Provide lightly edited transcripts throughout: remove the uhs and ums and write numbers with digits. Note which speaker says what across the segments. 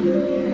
Speaker 1: Cool.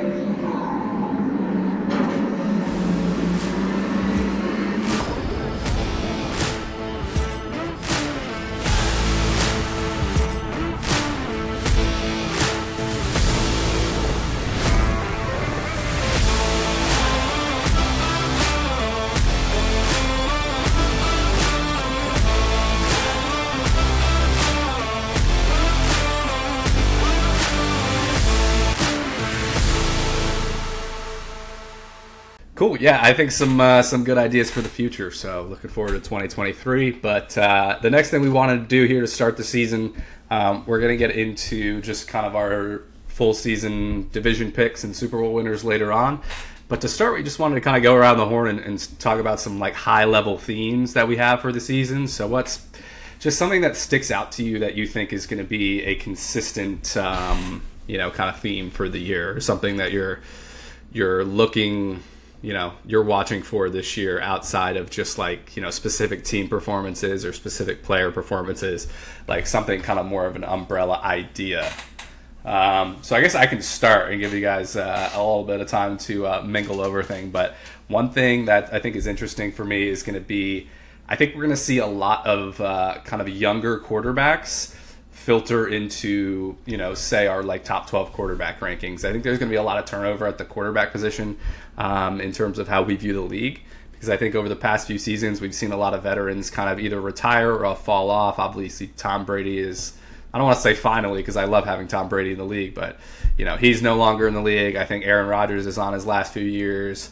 Speaker 1: Yeah, I think some good ideas for the future. So looking forward to 2023. But the next thing we wanted to do here to start the season, we're going to get into just kind of our full season division picks and Super Bowl winners later on. But to start, we just wanted to kind of go around the horn and talk about some like high level themes that we have for the season. So what's just something that sticks out to you that you think is going to be a consistent, kind of theme for the year, or something that you're looking, you're watching for this year outside of just like, specific team performances or specific player performances, like something kind of more of an umbrella idea. So I guess I can start and give you guys a little bit of time to mingle over things. But one thing that I think is interesting for me is going to be, I think we're going to see a lot of kind of younger quarterbacks filter into, say our like top 12 quarterback rankings. I think there's going to be a lot of turnover at the quarterback position in terms of how we view the league, because I think over the past few seasons we've seen a lot of veterans kind of either retire or fall off. Obviously Tom Brady is, I don't want to say finally, because I love having Tom Brady in the league, but he's no longer in the league. I think Aaron Rodgers is on his last few years.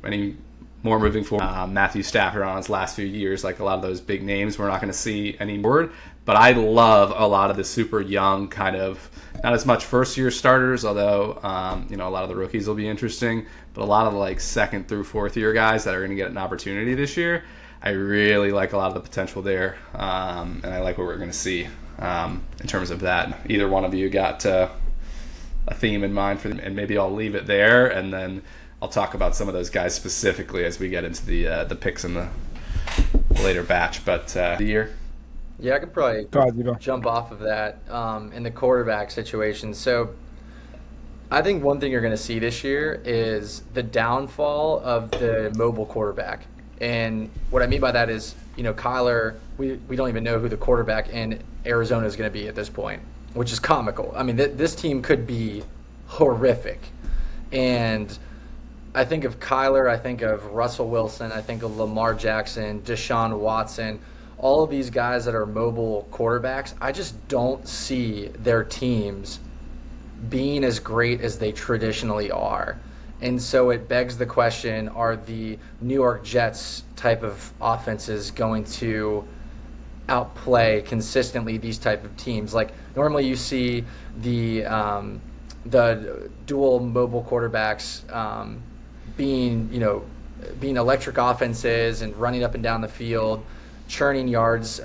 Speaker 1: Any more moving forward, Matthew Stafford on his last few years, like a lot of those big names we're not going to see anymore. But I love a lot of the super young kind of, not as much first year starters, although a lot of the rookies will be interesting, but a lot of the like second through fourth year guys that are going to get an opportunity this year. I really like a lot of the potential there, and I like what we're going to see in terms of that. Either one of you got a theme in mind for them, and maybe I'll leave it there, and then I'll talk about some of those guys specifically as we get into the picks in the later batch. But the year.
Speaker 2: Yeah, I could probably jump off of that in the quarterback situation. So I think one thing you're going to see this year is the downfall of the mobile quarterback. And what I mean by that is, Kyler, we don't even know who the quarterback in Arizona is going to be at this point, which is comical. I mean, this team could be horrific. And I think of Kyler, I think of Russell Wilson, I think of Lamar Jackson, Deshaun Watson, all of these guys that are mobile quarterbacks. I just don't see their teams being as great as they traditionally are. And so it begs the question, are the New York Jets type of offenses going to outplay consistently these type of teams? Like normally you see the dual mobile quarterbacks being electric offenses and running up and down the field, churning yards,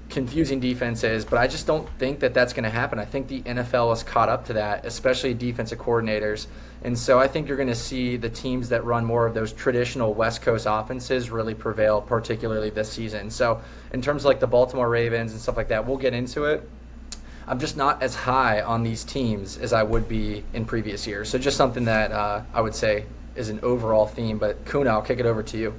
Speaker 2: confusing defenses, but I just don't think that that's going to happen. I think the NFL has caught up to that, especially defensive coordinators. And so I think you're going to see the teams that run more of those traditional West Coast offenses really prevail, particularly this season. So in terms of like the Baltimore Ravens and stuff like that, we'll get into it. I'm just not as high on these teams as I would be in previous years. So just something that I would say is an overall theme. But Kuna, I'll kick it over to you.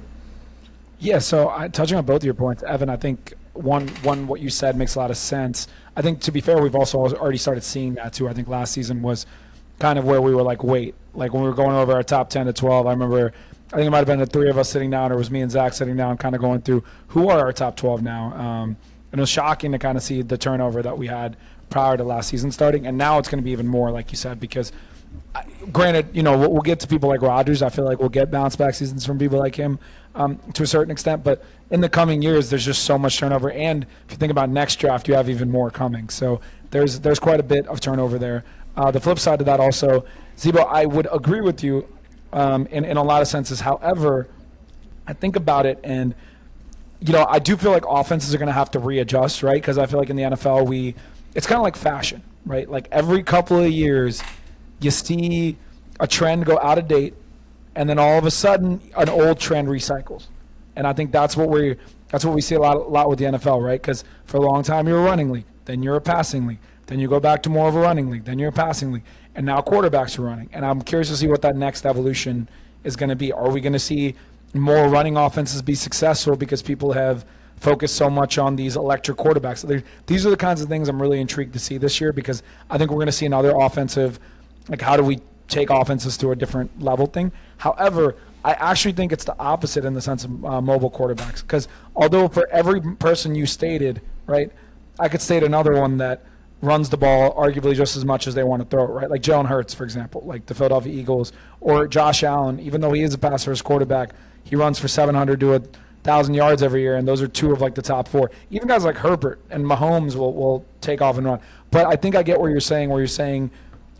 Speaker 3: Yeah, so touching on both of your points, Evan, I think one what you said makes a lot of sense. I think, to be fair, we've also already started seeing that too. I think last season was kind of where we were like, wait, like when we were going over our top 10 to 12, I remember, I think it might have been the three of us sitting down, or it was me and Zach sitting down kind of going through who are our top 12 now. And it was shocking to kind of see the turnover that we had prior to last season starting. And now it's going to be even more, like you said, because granted, we'll get to people like Rodgers. I feel like we'll get bounce back seasons from people like him to a certain extent. But in the coming years, there's just so much turnover. And if you think about next draft, you have even more coming. So there's quite a bit of turnover there. The flip side of that also, Zebo, I would agree with you in a lot of senses. However, I think about it and, I do feel like offenses are going to have to readjust, right? Because I feel like in the NFL, it's kind of like fashion, right? Like every couple of years, you see a trend go out of date, and then all of a sudden, an old trend recycles. And I think that's what we see a lot with the NFL, right? Because for a long time, you're a running league, then you're a passing league, then you go back to more of a running league, then you're a passing league. and now quarterbacks are running. And I'm curious to see what that next evolution is going to be. Are we going to see more running offenses be successful because people have focused so much on these electric quarterbacks? These are the kinds of things I'm really intrigued to see this year, because I think we're going to see another offensive, like how do we take offenses to a different level thing. However, I actually think it's the opposite in the sense of mobile quarterbacks, because although for every person you stated, right, I could state another one that runs the ball arguably just as much as they want to throw it, right? Like Jalen Hurts, for example, like the Philadelphia Eagles, or Josh Allen. Even though he is a pass first quarterback, he runs for 700 to 1,000 yards every year, and those are two of like the top four. Even guys like Herbert and Mahomes will take off and run. But I think I get where you're saying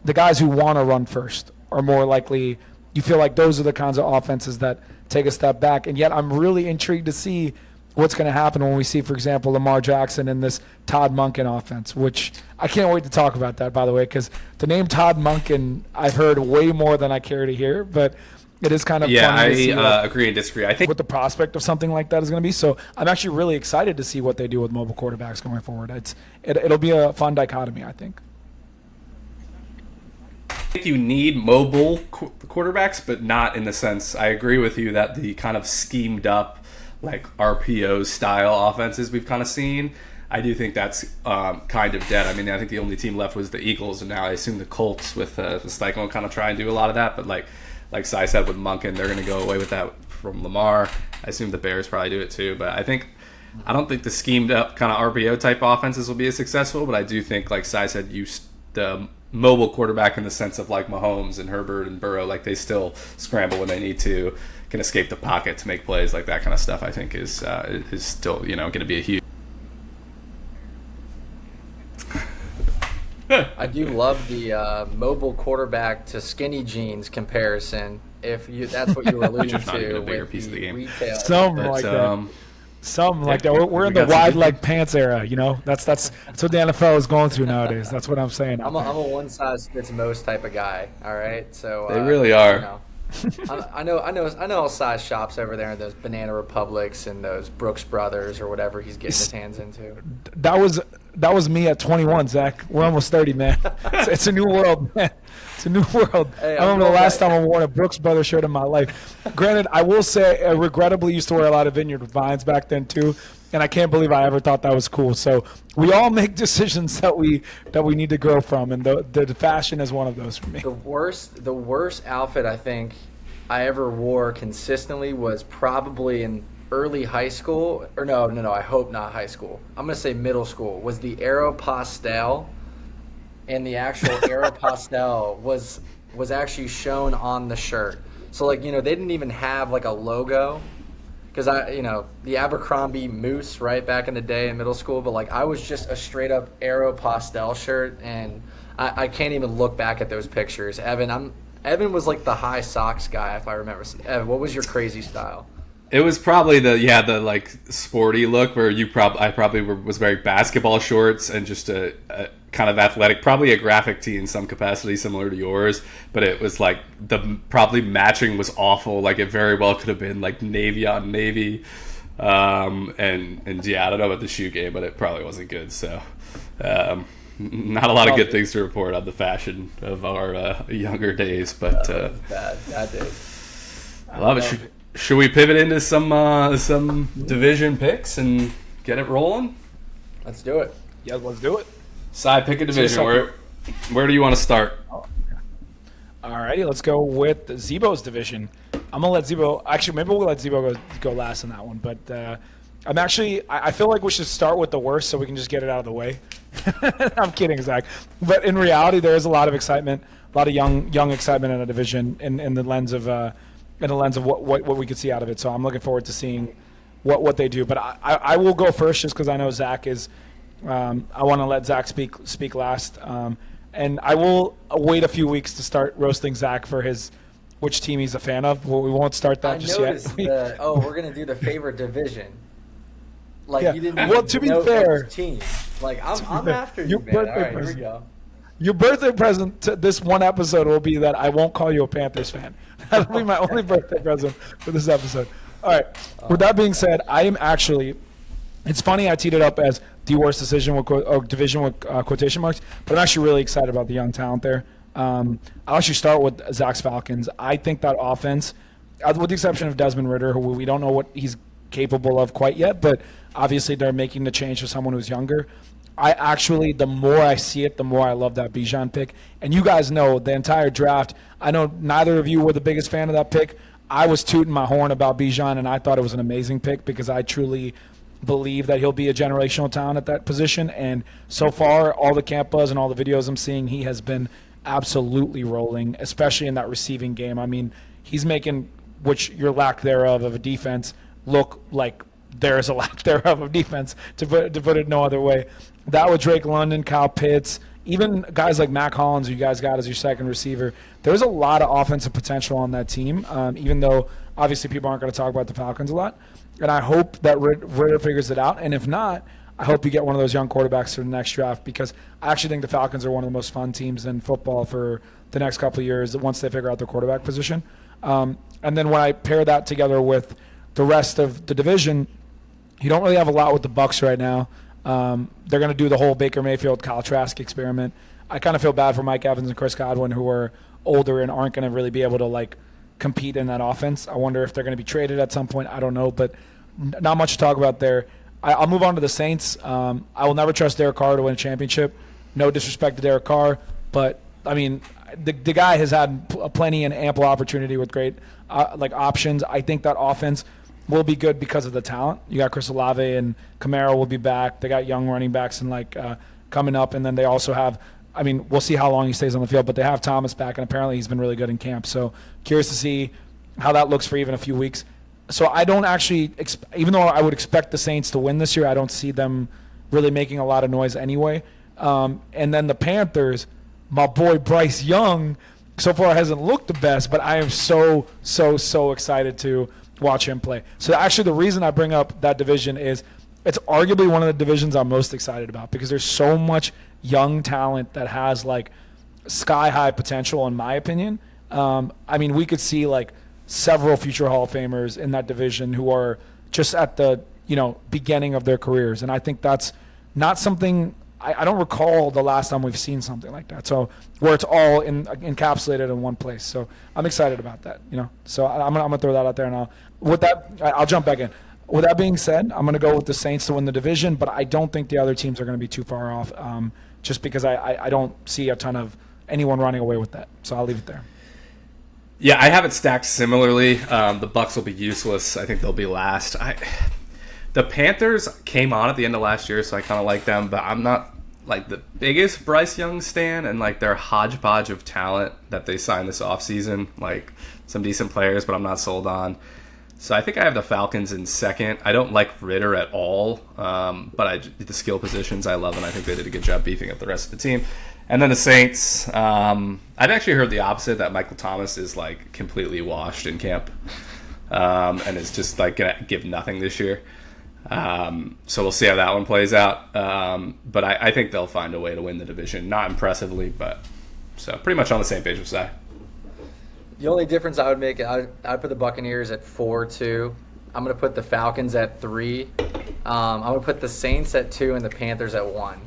Speaker 3: the guys who want to run first are more likely. You feel like those are the kinds of offenses that take a step back. And yet I'm really intrigued to see what's going to happen when we see, for example, Lamar Jackson in this Todd Monken offense, which I can't wait to talk about that, by the way, because the name Todd Monken I've heard way more than I care to hear, but it is kind of funny to see
Speaker 1: agree and disagree. I think
Speaker 3: what the prospect of something like that is going to be. So I'm actually really excited to see what they do with mobile quarterbacks going forward. It'll be a fun dichotomy, I think.
Speaker 1: I think you need mobile quarterbacks, but not in the sense. I agree with you that the kind of schemed up, like RPO style offenses we've kind of seen, I do think that's kind of dead. I mean, I think the only team left was the Eagles, and now I assume the Colts with Steichen kind of try and do a lot of that. But like Sai said with Monken, they're going to go away with that from Lamar. I assume the Bears probably do it too. But I don't think the schemed up kind of RPO type offenses will be as successful. But I do think, like Sai said, the mobile quarterback in the sense of like Mahomes and Herbert and Burrow, like they still scramble when they need to, can escape the pocket to make plays, like that kind of stuff. I think is still going to be a huge.
Speaker 2: I do love the mobile quarterback to skinny jeans comparison. If that's what you were alluding to,
Speaker 1: a bigger piece of the game.
Speaker 2: Retail.
Speaker 3: Something like that. Something like that. We're in the wide leg pants era, That's what the NFL is going through nowadays. That's what I'm saying.
Speaker 2: I'm a one size fits most type of guy. All right, so
Speaker 1: they really are.
Speaker 2: I know all size shops over there in those Banana Republics and those Brooks Brothers or whatever he's getting his hands into.
Speaker 3: That was me at 21, Zach. We're almost 30, man. It's a new world, man. It's a new world. Hey, I remember the last time I wore a Brooks Brothers shirt in my life. Granted, I will say I regrettably used to wear a lot of Vineyard Vines back then too, and I can't believe I ever thought that was cool. So we all make decisions that we need to grow from, and the fashion is one of those for me.
Speaker 2: The worst outfit I think I ever wore consistently was probably in early high school, or no, I hope not high school. I'm going to say middle school, was the Aeropostale, and the actual Aeropostale was actually shown on the shirt. So, they didn't even have, a logo, because the Abercrombie Moose, right, back in the day in middle school, but, I was just a straight-up Aeropostale shirt, and I can't even look back at those pictures. Evan was, the high socks guy, if I remember. Evan, what was your crazy style?
Speaker 1: It was probably the sporty look where I probably was wearing basketball shorts and just a kind of athletic, probably a graphic tee in some capacity similar to yours, but it was the probably matching was awful. It very well could have been navy on navy, and yeah, I don't know about the shoe game, but it probably wasn't good. So not a lot of good things to report on the fashion of our younger days, but
Speaker 2: bad days.
Speaker 1: I love it. Should we pivot into some division picks and get it rolling?
Speaker 2: Let's do it.
Speaker 3: Yeah, let's do it.
Speaker 1: Sai, pick a division. Where do you want to start?
Speaker 3: All righty, let's go with Zebo's division. I'm gonna let Zebo. Actually, maybe we'll let Zebo go last in that one. But I feel like we should start with the worst so we can just get it out of the way. I'm kidding, Zach. But in reality, there is a lot of excitement, a lot of young excitement in a division in the lens of what we could see out of it. So I'm looking forward to seeing what they do. But I will go first just because I know Zach is. I want to let Zach speak last, and I will wait a few weeks to start roasting Zach for which team he's a fan of. Well, we won't start that just yet.
Speaker 2: We're gonna do the favorite division. You didn't.
Speaker 3: Well, to be fair,
Speaker 2: team. I'm after you, man. All right, here we go.
Speaker 3: Your birthday present to this one episode will be that I won't call you a Panthers fan. That'll be my only birthday present for this episode. All right. With that being said, I am actually. It's funny I teed it up as the worst division with quotation marks, but I'm actually really excited about the young talent there. I'll actually start with Zach's Falcons. I think that offense, with the exception of Desmond Ridder, who we don't know what he's capable of quite yet, but obviously they're making the change for someone who's younger. I actually, the more I see it, the more I love that Bijan pick. And you guys know the entire draft, I know neither of you were the biggest fan of that pick. I was tooting my horn about Bijan, and I thought it was an amazing pick because I truly believe that he'll be a generational talent at that position. And so far, all the camp buzz and all the videos I'm seeing, he has been absolutely rolling, especially in that receiving game. I mean, he's making, which your lack thereof of a defense, look like there is a lack thereof of defense, to put it no other way. That with Drake London, Kyle Pitts, even guys like Mac Hollins, who you guys got as your second receiver. There's a lot of offensive potential on that team, even though obviously people aren't going to talk about the Falcons a lot. And I hope that Ridder figures it out. And if not, I hope you get one of those young quarterbacks for the next draft, because I actually think the Falcons are one of the most fun teams in football for the next couple of years once they figure out their quarterback position. And then when I pair that together with the rest of the division, you don't really have a lot with the Bucs right now. They're going to do the whole Baker Mayfield, Kyle Trask experiment. I kind of feel bad for Mike Evans and Chris Godwin, who are older and aren't going to really be able to compete in that offense. I wonder if they're going to be traded at some point. I don't know, but not much to talk about there. I'll move on to the Saints. I will never trust Derek Carr to win a championship. No disrespect to Derek Carr, but I mean, the guy has had plenty and ample opportunity with great options. I think that offense will be good because of the talent. You got Chris Olave and Kamara will be back. They got young running backs and coming up, and then they also have. I mean, we'll see how long he stays on the field, but they have Thomas back, and apparently he's been really good in camp. So curious to see how that looks for even a few weeks. So I don't actually, even though I would expect the Saints to win this year, I don't see them really making a lot of noise anyway. And then the Panthers, my boy Bryce Young, so far hasn't looked the best, but I am so excited to watch him play. So actually the reason I bring up that division is it's arguably one of the divisions I'm most excited about because there's so much young talent that has sky-high potential in my opinion. I mean, we could see several future Hall of Famers in that division who are just at the beginning of their careers, and I think that's not something I don't recall the last time we've seen something like that. So where it's all encapsulated in one place. So I'm excited about that. So I'm gonna throw that out there, and I'll jump back in. With that being said, I'm gonna go with the Saints to win the division, but I don't think the other teams are gonna be too far off. Just because I don't see a ton of anyone running away with that. So I'll leave it there.
Speaker 1: Yeah, I have it stacked similarly. The Bucs will be useless. I think they'll be last. The Panthers came on at the end of last year, so I kind of like them, but I'm not the biggest Bryce Young stan, and their hodgepodge of talent that they signed this offseason, some decent players, but I'm not sold on. So I think I have the Falcons in second. I don't like Ridder at all, but the skill positions I love, and I think they did a good job beefing up the rest of the team. And then the Saints, I've actually heard the opposite, that Michael Thomas is completely washed in camp, and is just going to give nothing this year. So we'll see how that one plays out. But I think they'll find a way to win the division. Not impressively, but so pretty much on the same page with Sai.
Speaker 2: The only difference I would make, I'd put the Buccaneers at 4-2. I'm going to put the Falcons at 3. I'm going to put the Saints at 2 and the Panthers at 1.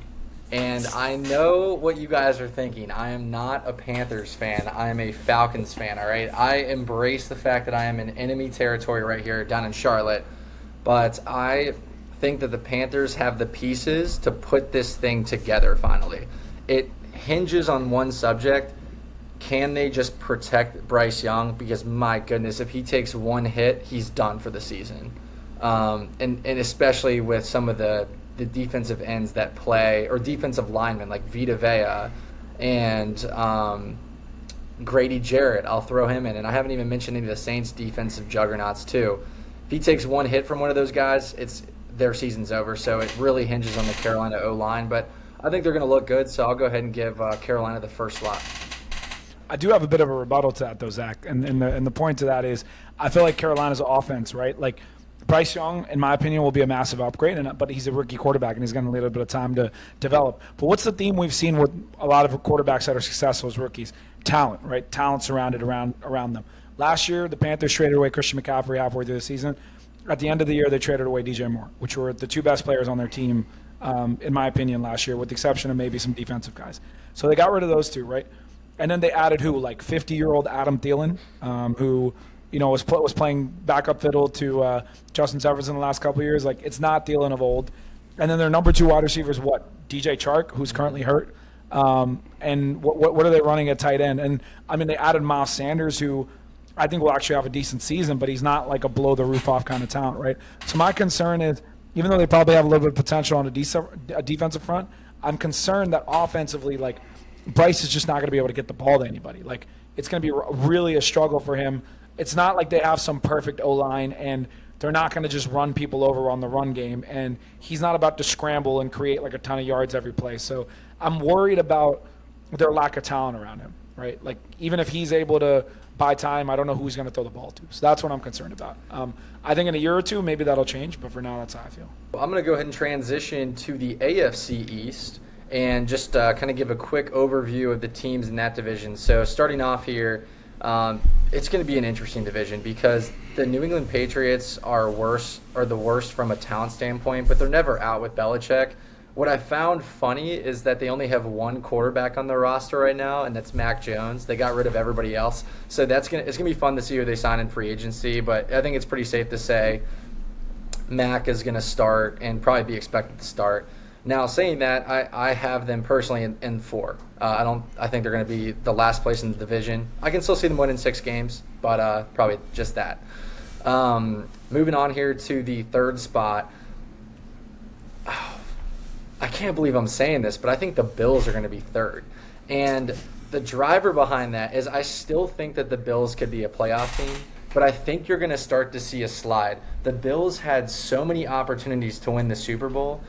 Speaker 2: And I know what you guys are thinking. I am not a Panthers fan. I am a Falcons fan, all right? I embrace the fact that I am in enemy territory right here down in Charlotte. But I think that the Panthers have the pieces to put this thing together finally. It hinges on one subject. Can they just protect Bryce Young? Because, my goodness, if he takes one hit, he's done for the season. And especially with some of the defensive ends that play, or defensive linemen like Vita Vea and Grady Jarrett. I'll throw him in. And I haven't even mentioned any of the Saints' defensive juggernauts, too. If he takes one hit from one of those guys, their season's over. So it really hinges on the Carolina O-line. But I think they're going to look good, so I'll go ahead and give Carolina the first slot.
Speaker 3: I do have a bit of a rebuttal to that, though, Zach. And the point to that is I feel like Carolina's offense, right? Bryce Young, in my opinion, will be a massive upgrade, but he's a rookie quarterback, and he's going to need a little bit of time to develop. But what's the theme we've seen with a lot of quarterbacks that are successful as rookies? Talent, right? Talent surrounded around them. Last year, the Panthers traded away Christian McCaffrey halfway through the season. At the end of the year, they traded away DJ Moore, which were the two best players on their team, in my opinion, last year, with the exception of maybe some defensive guys. So they got rid of those two, right? And then they added who, like 50-year-old Adam Thielen, who was playing backup fiddle to Justin Jefferson the last couple of years. Like, it's not Thielen of old. And then their number 2 wide receiver is DJ Chark, who's currently hurt. And what are they running at tight end? And I mean, they added Miles Sanders, who I think will actually have a decent season, but he's not like a blow the roof off kind of talent, right? So my concern is, even though they probably have a little bit of potential on a defensive front, I'm concerned that offensively, like, Bryce is just not going to be able to get the ball to anybody. Like, it's going to be really a struggle for him. It's not like they have some perfect O-line and they're not going to just run people over on the run game, and he's not about to scramble and create like a ton of yards every play. So I'm worried about their lack of talent around him, right? Like, even if he's able to buy time, I don't know who he's going to throw the ball to. So that's what I'm concerned about. I think in a year or two, maybe that'll change, but for now, that's how I feel.
Speaker 2: I'm going to go ahead and transition to the AFC East and just kind of give a quick overview of the teams in that division. So starting off here, it's going to be an interesting division because the New England Patriots are the worst from a talent standpoint, but they're never out with Belichick. What I found funny is that they only have one quarterback on their roster right now, and that's Mac Jones. They got rid of everybody else. So it's gonna be fun to see who they sign in free agency, but I think it's pretty safe to say Mac is going to start and probably be expected to start. Now, saying that, I have them personally in 4. I think they're going to be the last place in the division. I can still see them winning 6 games, but probably just that. Moving on here to the 3rd spot. Oh, I can't believe I'm saying this, but I think the Bills are going to be 3rd. And the driver behind that is I still think that the Bills could be a playoff team, but I think you're going to start to see a slide. The Bills had so many opportunities to win the Super Bowl,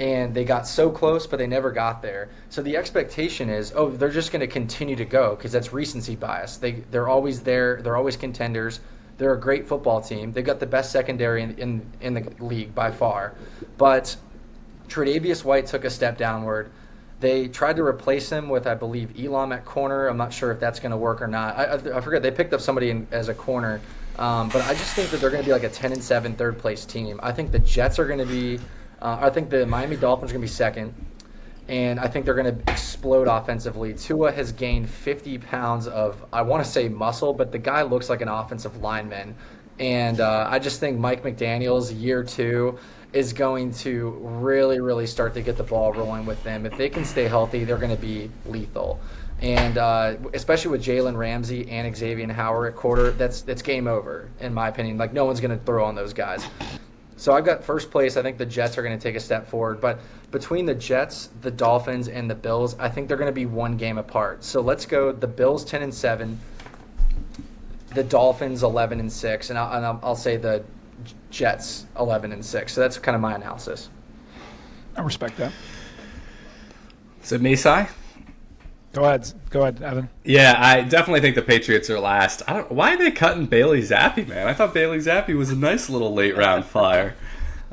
Speaker 2: and they got so close, but they never got there. So the expectation is, they're just going to continue to go because that's recency bias. They're always there. They're always contenders. They're a great football team. They've got the best secondary in the league by far. But Tre'Davious White took a step downward. They tried to replace him with, I believe, Elam at corner. I'm not sure if that's going to work or not. I forget. They picked up somebody as a corner. But I just think that they're going to be like a 10-7 third-place team. I think the Jets are going to be I think the Miami Dolphins are going to be 2nd. And I think they're going to explode offensively. Tua has gained 50 pounds of, I want to say muscle, but the guy looks like an offensive lineman. And I just think Mike McDaniels, year 2, is going to really, really start to get the ball rolling with them. If they can stay healthy, they're going to be lethal. And especially with Jalen Ramsey and Xavier Howard at quarter, that's game over, in my opinion. Like, no one's going to throw on those guys. So I've got 1st place. I think the Jets are going to take a step forward. But between the Jets, the Dolphins, and the Bills, I think they're going to be 1 game apart. So let's go the Bills 10-7, the Dolphins 11-6, and I'll say the Jets 11-6. So that's kind of my analysis.
Speaker 3: I respect that.
Speaker 1: Is it me, Cy?
Speaker 3: Go ahead, Evan.
Speaker 1: Yeah, I definitely think the Patriots are last. Why are they cutting Bailey Zappi, man? I thought Bailey Zappi was a nice little late round flyer.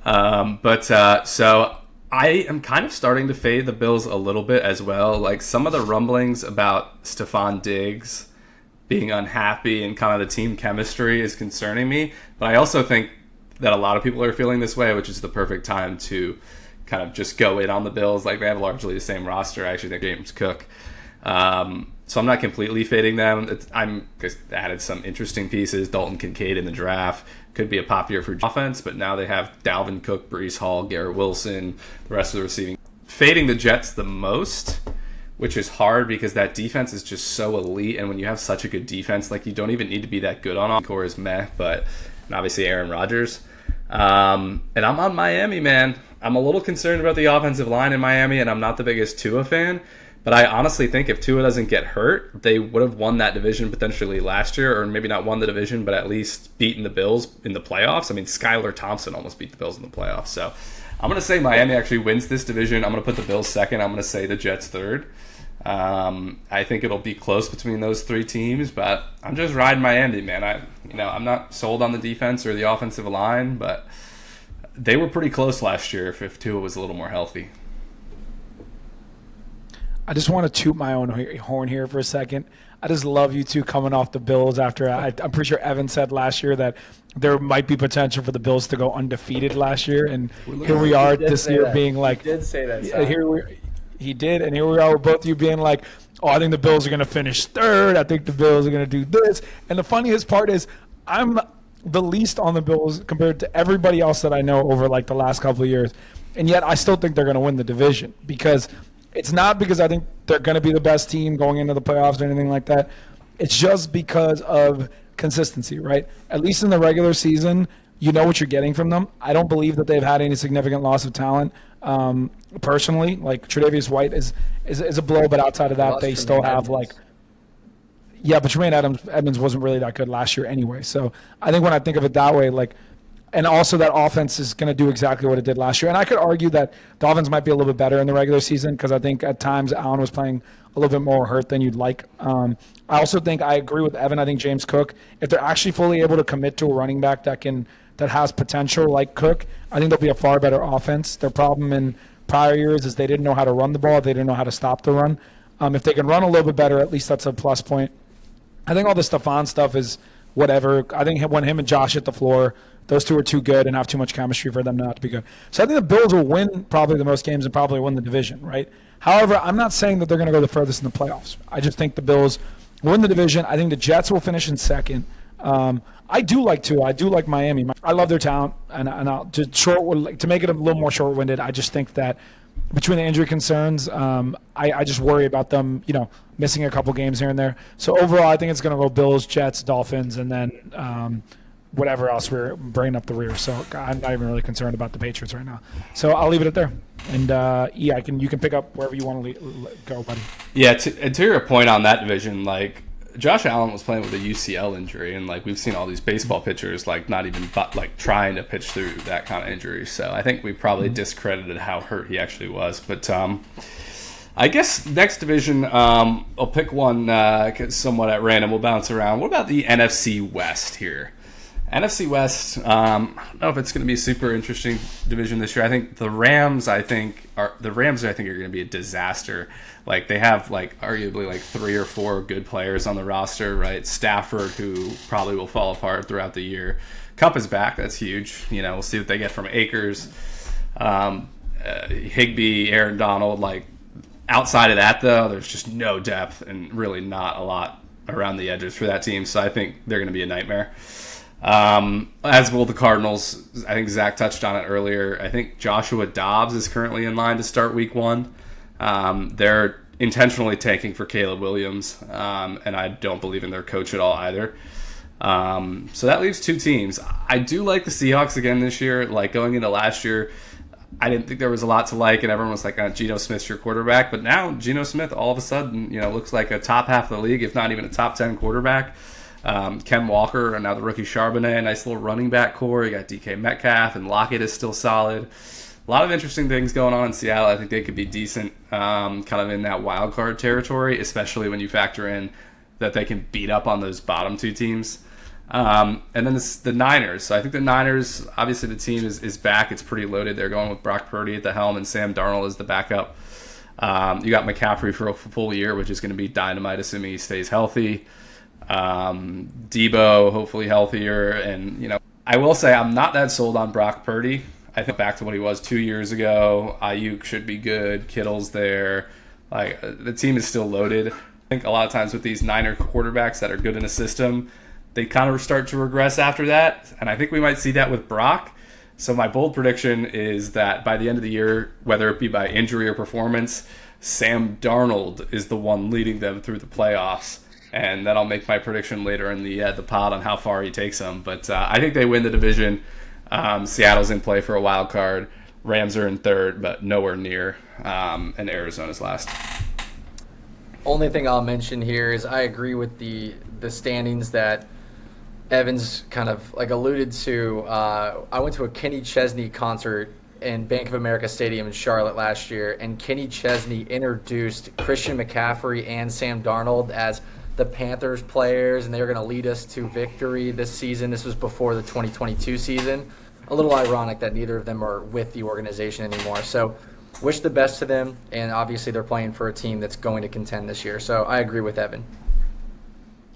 Speaker 1: So I am kind of starting to fade the Bills a little bit as well. Like, some of the rumblings about Stephon Diggs being unhappy and kind of the team chemistry is concerning me. But I also think that a lot of people are feeling this way, which is the perfect time to kind of just go in on the Bills. Like, they have largely the same roster. I actually think James Cook. So I'm not completely fading them. I'm just added some interesting pieces. Dalton Kincaid in the draft could be a pop year for offense, but now they have Dalvin Cook, Breece Hall, Garrett Wilson, the rest of the receiving. Fading the Jets the most, which is hard because that defense is just so elite, and when you have such a good defense, like, you don't even need to be that good on core is meh, but and obviously Aaron Rodgers. And I'm on Miami, man. I'm a little concerned about the offensive line in Miami, and I'm not the biggest Tua fan. But I honestly think if Tua doesn't get hurt, they would have won that division potentially last year, or maybe not won the division, but at least beaten the Bills in the playoffs. I mean, Skylar Thompson almost beat the Bills in the playoffs. So I'm going to say Miami actually wins this division. I'm going to put the Bills 2nd. I'm going to say the Jets 3rd. I think it'll be close between those 3 teams, but I'm just riding Miami, man. I'm not sold on the defense or the offensive line, but they were pretty close last year if Tua was a little more healthy.
Speaker 3: I just want to toot my own horn here for a second. I just love you two coming off the Bills after I'm pretty sure Evan said last year that there might be potential for the Bills to go undefeated last year, and here we are this year being like,
Speaker 2: he did say that.
Speaker 3: He did, and here we are with both of you being like, oh, I think the Bills are going to finish third. I think the Bills are going to do this. And the funniest part is I'm the least on the Bills compared to everybody else that I know over like the last couple of years. And yet I still think they're going to win the division, because it's not because I think they're going to be the best team going into the playoffs or anything like that. It's just because of consistency, right? At least in the regular season, you know what you're getting from them. I don't believe that they've had any significant loss of talent. Personally, like Tre'Davious White is a blow, but outside of that, they still have like, yeah, but Tremaine Edmonds wasn't really that good last year anyway. So I think when I think of it that way, like, and also that offense is going to do exactly what it did last year. And I could argue that the offense might be a little bit better in the regular season, because I think at times Allen was playing a little bit more hurt than you'd like. I also think I agree with Evan. I think James Cook, if they're actually fully able to commit to a running back that has potential like Cook, I think they'll be a far better offense. Their problem in prior years is they didn't know how to run the ball. They didn't know how to stop the run. If they can run a little bit better, at least that's a plus point. I think all the Stephon stuff is whatever. I think when him and Josh hit the floor, those two are too good and have too much chemistry for them not to be good. So I think the Bills will win probably the most games and probably win the division, right? However, I'm not saying that they're going to go the furthest in the playoffs. I just think the Bills will win the division. I think the Jets will finish in second. I do like Miami. I love their talent, and I'll to make it a little more short-winded. I just think that between the injury concerns, I just worry about them, missing a couple games here and there. So overall, I think it's going to go Bills, Jets, Dolphins, and then whatever else we're bringing up the rear. So I'm not even really concerned about the Patriots right now. So I'll leave it at there. And you can pick up wherever you want to go, buddy.
Speaker 1: Yeah, to your point on that division, like Josh Allen was playing with a UCL injury, and like we've seen all these baseball pitchers like not even like trying to pitch through that kind of injury. So I think we probably discredited how hurt he actually was. But I guess next division, I'll pick one somewhat at random. We'll bounce around. What about the NFC West here? NFC West, I don't know if it's going to be a super interesting division this year. I think the Rams, are going to be a disaster. Like they have like arguably like 3 or 4 good players on the roster, right? Stafford, who probably will fall apart throughout the year. Kupp is back. That's huge. We'll see what they get from Akers, Higbee, Aaron Donald. Like outside of that, though, there's just no depth and really not a lot around the edges for that team. So I think they're going to be a nightmare. As will the Cardinals. I think Zach touched on it earlier. I think Joshua Dobbs is currently in line to start week 1. They're intentionally tanking for Caleb Williams, and I don't believe in their coach at all either. So that leaves 2 teams. I do like the Seahawks again this year. Like going into last year, I didn't think there was a lot to like, and everyone was like, Geno Smith's your quarterback. But now Geno Smith all of a sudden, looks like a top half of the league, if not even a top 10 quarterback. Ken Walker and now the rookie Charbonnet, a nice little running back core. You got DK Metcalf, and Lockett is still solid. A lot of interesting things going on in Seattle. I think they could be decent, kind of in that wild card territory, especially when you factor in that they can beat up on those bottom 2 teams. And then the Niners. So I think the Niners, obviously the team is back. It's pretty loaded. They're going with Brock Purdy at the helm and Sam Darnold as the backup. You got McCaffrey for a full year, which is going to be dynamite, assuming he stays healthy. Debo, hopefully healthier. And, I will say I'm not that sold on Brock Purdy. I think back to what he was 2 years ago. Ayuk should be good. Kittle's there. Like the team is still loaded. I think a lot of times with these Niner quarterbacks that are good in a system, they kind of start to regress after that. And I think we might see that with Brock. So my bold prediction is that by the end of the year, whether it be by injury or performance, Sam Darnold is the one leading them through the playoffs. And then I'll make my prediction later in the pod on how far he takes them. But I think they win the division. Seattle's in play for a wild card. Rams are in third, but nowhere near. And Arizona's last.
Speaker 2: Only thing I'll mention here is I agree with the standings that Evans kind of like alluded to. I went to a Kenny Chesney concert in Bank of America Stadium in Charlotte last year, and Kenny Chesney introduced Christian McCaffrey and Sam Darnold as the Panthers players, and they were going to lead us to victory this season. This was before the 2022 season. A little ironic that neither of them are with the organization anymore. So wish the best to them, and obviously they're playing for a team that's going to contend this year. So I agree with Evan.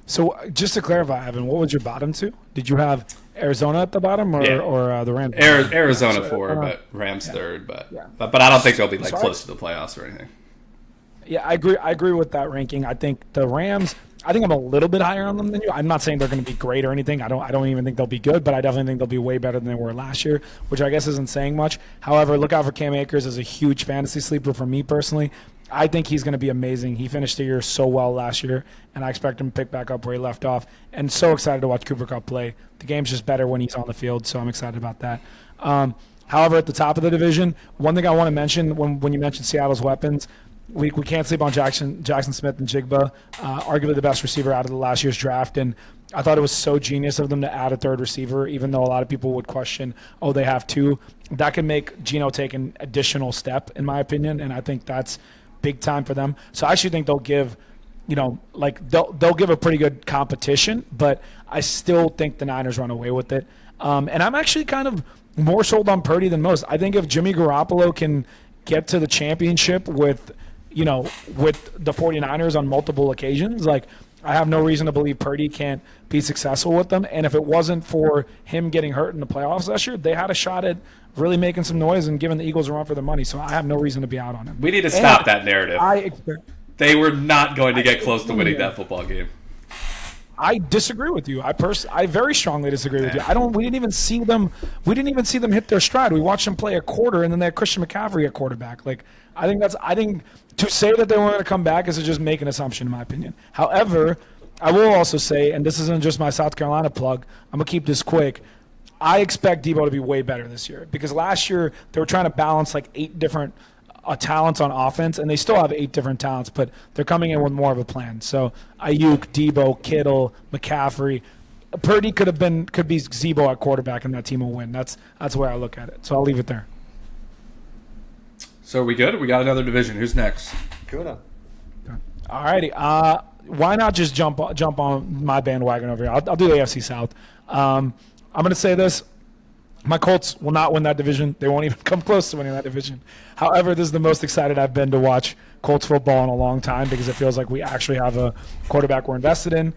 Speaker 3: So just to clarify, Evan, what was your bottom 2? Did you have Arizona at the bottom or the Rams?
Speaker 1: Arizona 4, but Rams 3rd. But I don't think they'll be close to the playoffs or anything.
Speaker 3: Yeah, I agree with that ranking. I think the Rams. I think I'm a little bit higher on them than you. I'm not saying they're going to be great or anything. I don't even think they'll be good, but I definitely think they'll be way better than they were last year, which I guess isn't saying much. However, look out for Cam Akers as a huge fantasy sleeper for me personally. I think he's going to be amazing. He finished the year so well last year, and I expect him to pick back up where he left off. And so excited to watch Cooper Kupp play. The game's just better when he's on the field, so I'm excited about that. However, at the top of the division, one thing I want to mention when you mentioned Seattle's weapons, we can't sleep on Jackson Smith and Jigba, arguably the best receiver out of the last year's draft. And I thought it was so genius of them to add a third receiver, even though a lot of people would question, oh, they have two. That can make Geno take an additional step, in my opinion, and I think that's big time for them. So I actually think they'll give, they'll give a pretty good competition, but I still think the Niners run away with it. And I'm actually kind of more sold on Purdy than most. I think if Jimmy Garoppolo can get to the championship with the 49ers on multiple occasions, I have no reason to believe Purdy can't be successful with them. And if it wasn't for him getting hurt in the playoffs last year, they had a shot at really making some noise and giving the Eagles a run for their money. So I have no reason to be out on him.
Speaker 1: We need to stop that narrative. They were not going to get close to winning that football game.
Speaker 3: I disagree with you. I very strongly disagree with you. We didn't even see them hit their stride. We watched them play a quarter, and then they had Christian McCaffrey at quarterback. I think to say that they weren't going to come back is to just make an assumption, in my opinion. However, I will also say, and this isn't just my South Carolina plug, I'm going to keep this quick. I expect Debo to be way better this year because last year they were trying to balance 8 different talents on offense, and they still have 8 different talents, but they're coming in with more of a plan. So Ayuk, Debo, Kittle, McCaffrey, Purdy could be Zebo at quarterback, and that team will win. That's the way I look at it. So I'll leave it there.
Speaker 1: So are we good? We got another division. Who's next?
Speaker 2: Kuna.
Speaker 3: All righty. Why not just jump on my bandwagon over here? I'll do the AFC South. I'm going to say this. My Colts will not win that division. They won't even come close to winning that division. However, this is the most excited I've been to watch Colts football in a long time because it feels like we actually have a quarterback we're invested in.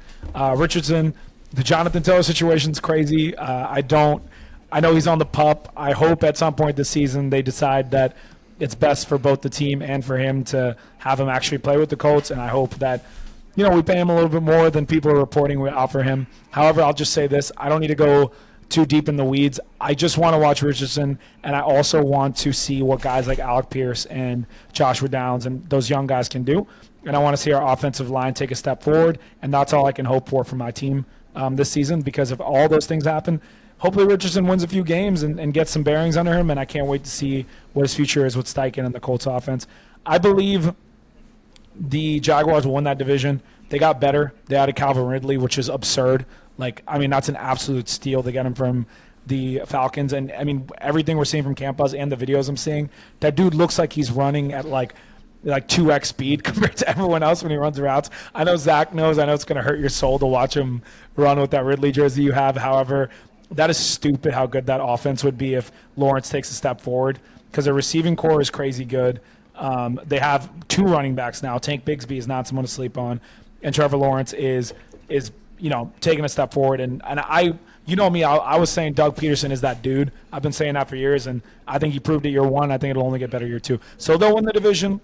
Speaker 3: Richardson, the Jonathan Taylor situation is crazy. I know he's on the pup. I hope at some point this season they decide that it's best for both the team and for him to have him actually play with the Colts, and I hope that we pay him a little bit more than people are reporting we offer him. However, I'll just say this. I don't need to go too deep in the weeds. I just want to watch Richardson, and I also want to see what guys like Alec Pierce and Joshua Downs and those young guys can do. And I want to see our offensive line take a step forward, and that's all I can hope for my team this season because if all those things happen, hopefully Richardson wins a few games and gets some bearings under him, and I can't wait to see what his future is with Steichen and the Colts offense. I believe the Jaguars will win that division. They got better. They added Calvin Ridley, which is absurd. That's an absolute steal to get him from the Falcons. And, everything we're seeing from Camp Buzz and the videos I'm seeing, that dude looks like he's running at, 2x speed compared to everyone else when he runs routes. I know Zach knows. I know it's going to hurt your soul to watch him run with that Ridley jersey you have. However, that is stupid how good that offense would be if Lawrence takes a step forward because their receiving core is crazy good. They have 2 running backs now. Tank Bigsby is not someone to sleep on. And Trevor Lawrence is taking a step forward. And I was saying Doug Peterson is that dude. I've been saying that for years, and I think he proved it year 1. I think it'll only get better year 2. So they'll win the division.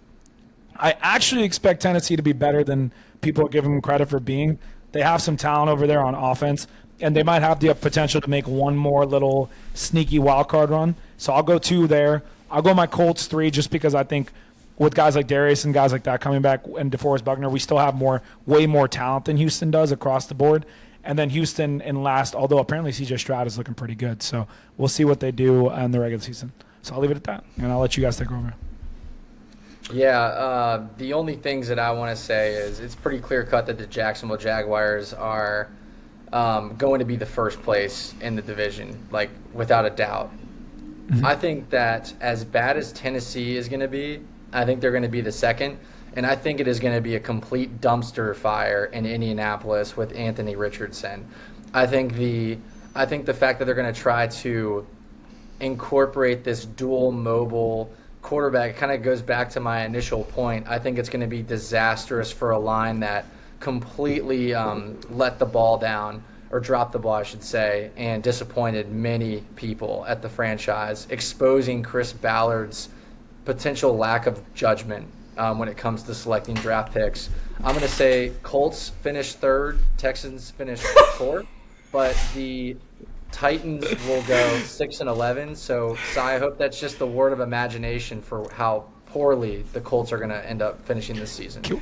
Speaker 3: I actually expect Tennessee to be better than people are giving them credit for being. They have some talent over there on offense, and they might have the potential to make one more little sneaky wild card run. So I'll go 2 there. I'll go my Colts 3 just because I think with guys like Darius and guys like that coming back and DeForest Buckner, we still have way more talent than Houston does across the board. And then Houston in last, although apparently C.J. Stroud is looking pretty good. So we'll see what they do in the regular season. So I'll leave it at that, and I'll let you guys take over.
Speaker 2: Yeah, the only things that I want to say is it's pretty clear-cut that the Jacksonville Jaguars are going to be the first place in the division, without a doubt. Mm-hmm. I think that as bad as Tennessee is going to be, I think they're going to be the second, and I think it is going to be a complete dumpster fire in Indianapolis with Anthony Richardson. I think the fact that they're going to try to incorporate this dual mobile quarterback kind of goes back to my initial point. I think it's going to be disastrous for a line that completely let the ball down, or dropped the ball, I should say, and disappointed many people at the franchise, exposing Chris Ballard's potential lack of judgment when it comes to selecting draft picks. I'm going to say Colts finish third, Texans finish fourth, but the Titans will go 6-11. So I hope that's just the word of imagination for how poorly the Colts are going to end up finishing this season.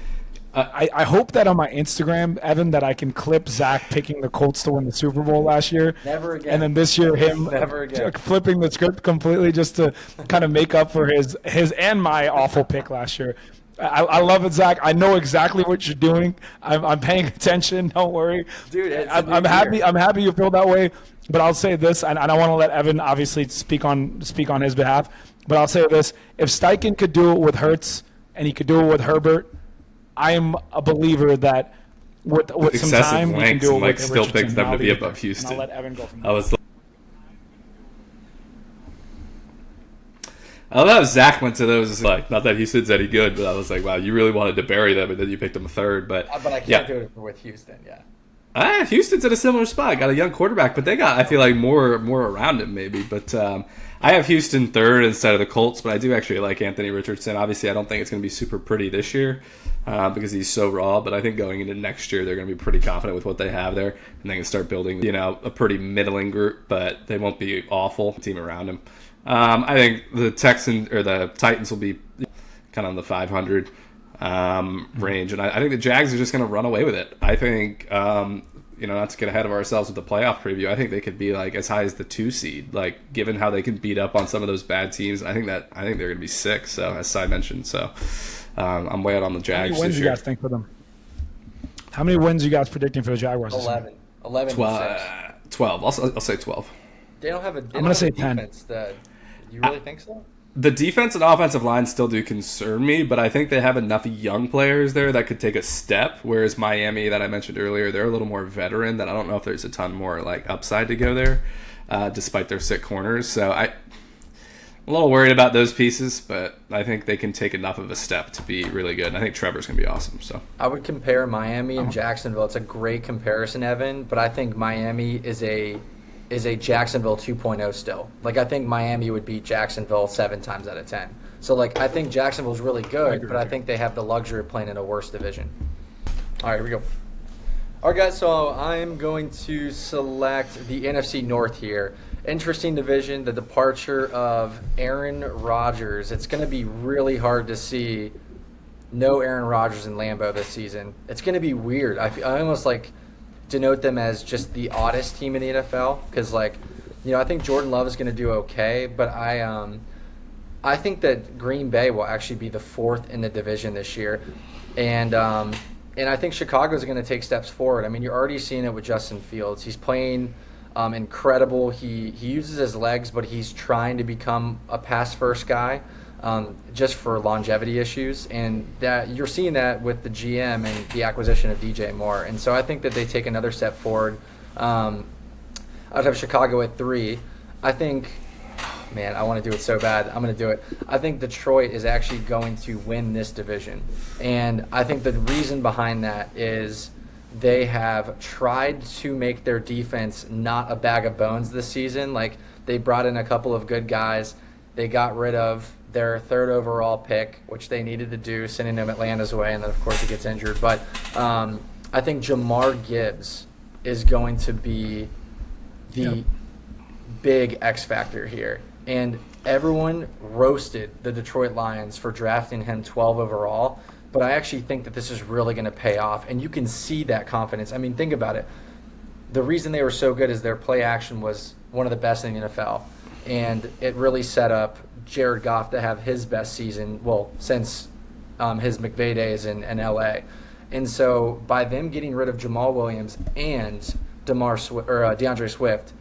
Speaker 3: I hope that on my Instagram, Evan, that I can clip Zach picking the Colts to win the Super Bowl last year.
Speaker 2: Never again.
Speaker 3: And then this year him flipping the script completely just to kind of make up for his and my awful pick last year. I love it, Zach. I know exactly what you're doing. I'm paying attention. Don't worry.
Speaker 2: Dude,
Speaker 3: I'm happy. I'm happy you feel that way. But I'll say this, and I don't want to let Evan obviously speak on his behalf. But I'll say this: if Steichen could do it with Hurts and he could do it with Herbert, I am a believer that with some time we can do it with
Speaker 1: still
Speaker 3: Richardson.
Speaker 1: picks them to be above Houston.
Speaker 3: And I'll let Evan go from there.
Speaker 1: I love how Zach went to those, like, not that Houston's any good, but I was like, wow, you really wanted to bury them, and then you picked them third. But
Speaker 2: I can't do it with Houston,
Speaker 1: Houston's in a similar spot. Got a young quarterback, but they got, I feel like, more around him maybe. But I have Houston third instead of the Colts, but I do actually like Anthony Richardson. Obviously, I don't think it's going to be super pretty this year because he's so raw, but I think going into next year, they're going to be pretty confident with what they have there, and they can start building, a pretty middling group, but they won't be awful team around him. I think the Titans will be kind of in the 500 range, and I think the Jags are just going to run away with it. I think, not to get ahead of ourselves with the playoff preview, I think they could be like as high as the 2 seed, like given how they can beat up on some of those bad teams. I think they're going to be 6. So as Cy mentioned, I'm way out on the Jags.
Speaker 3: How many wins you guys think for them? How many wins you guys predicting for the Jaguars?
Speaker 2: 11.
Speaker 1: 12. I'll say 12.
Speaker 2: They don't have a.
Speaker 3: I'm going to say 10.
Speaker 2: You really think so?
Speaker 1: The defense and offensive line still do concern me, but I think they have enough young players there that could take a step, whereas Miami, that I mentioned earlier, they're a little more veteran, that I don't know if there's a ton more like upside to go there, despite their sick corners. So I'm a little worried about those pieces, but I think they can take enough of a step to be really good. And I think Trevor's going to be awesome. So
Speaker 2: I would compare Miami and Jacksonville. It's a great comparison, Evan, but I think Miami is a Jacksonville 2.0 still. Like, I think Miami would beat Jacksonville 7 times out of 10. So, like, I think Jacksonville's really good, but I think they have the luxury of playing in a worse division. All right, here we go. All right, guys, so I'm going to select the NFC North here. Interesting division, the departure of Aaron Rodgers. It's going to be really hard to see no Aaron Rodgers in Lambeau this season. It's going to be weird. I almost, denote them as just the oddest team in the NFL because, I think Jordan Love is going to do okay, but I think that Green Bay will actually be the 4th in the division this year, and I think Chicago is going to take steps forward. I mean, you're already seeing it with Justin Fields. He's playing incredible. He uses his legs, but he's trying to become a pass-first guy. Just for longevity issues, and that you're seeing that with the GM and the acquisition of DJ Moore. And so I think that they take another step forward. I'd have Chicago at 3. I think, man, I want to do it so bad. I'm going to do it. I think Detroit is actually going to win this division. And I think the reason behind that is they have tried to make their defense not a bag of bones this season. Like, they brought in a couple of good guys. They got rid of their 3rd overall pick, which they needed to do, sending him Atlanta's way, and then, of course, he gets injured. But I think Jamar Gibbs is going to be the big X factor here. And everyone roasted the Detroit Lions for drafting him 12 overall, but I actually think that this is really going to pay off, and you can see that confidence. I mean, think about it. The reason they were so good is their play action was one of the best in the NFL, and it really set up Jared Goff to have his best season, since his McVay days in LA. And so by them getting rid of Jamal Williams and DeAndre Swift,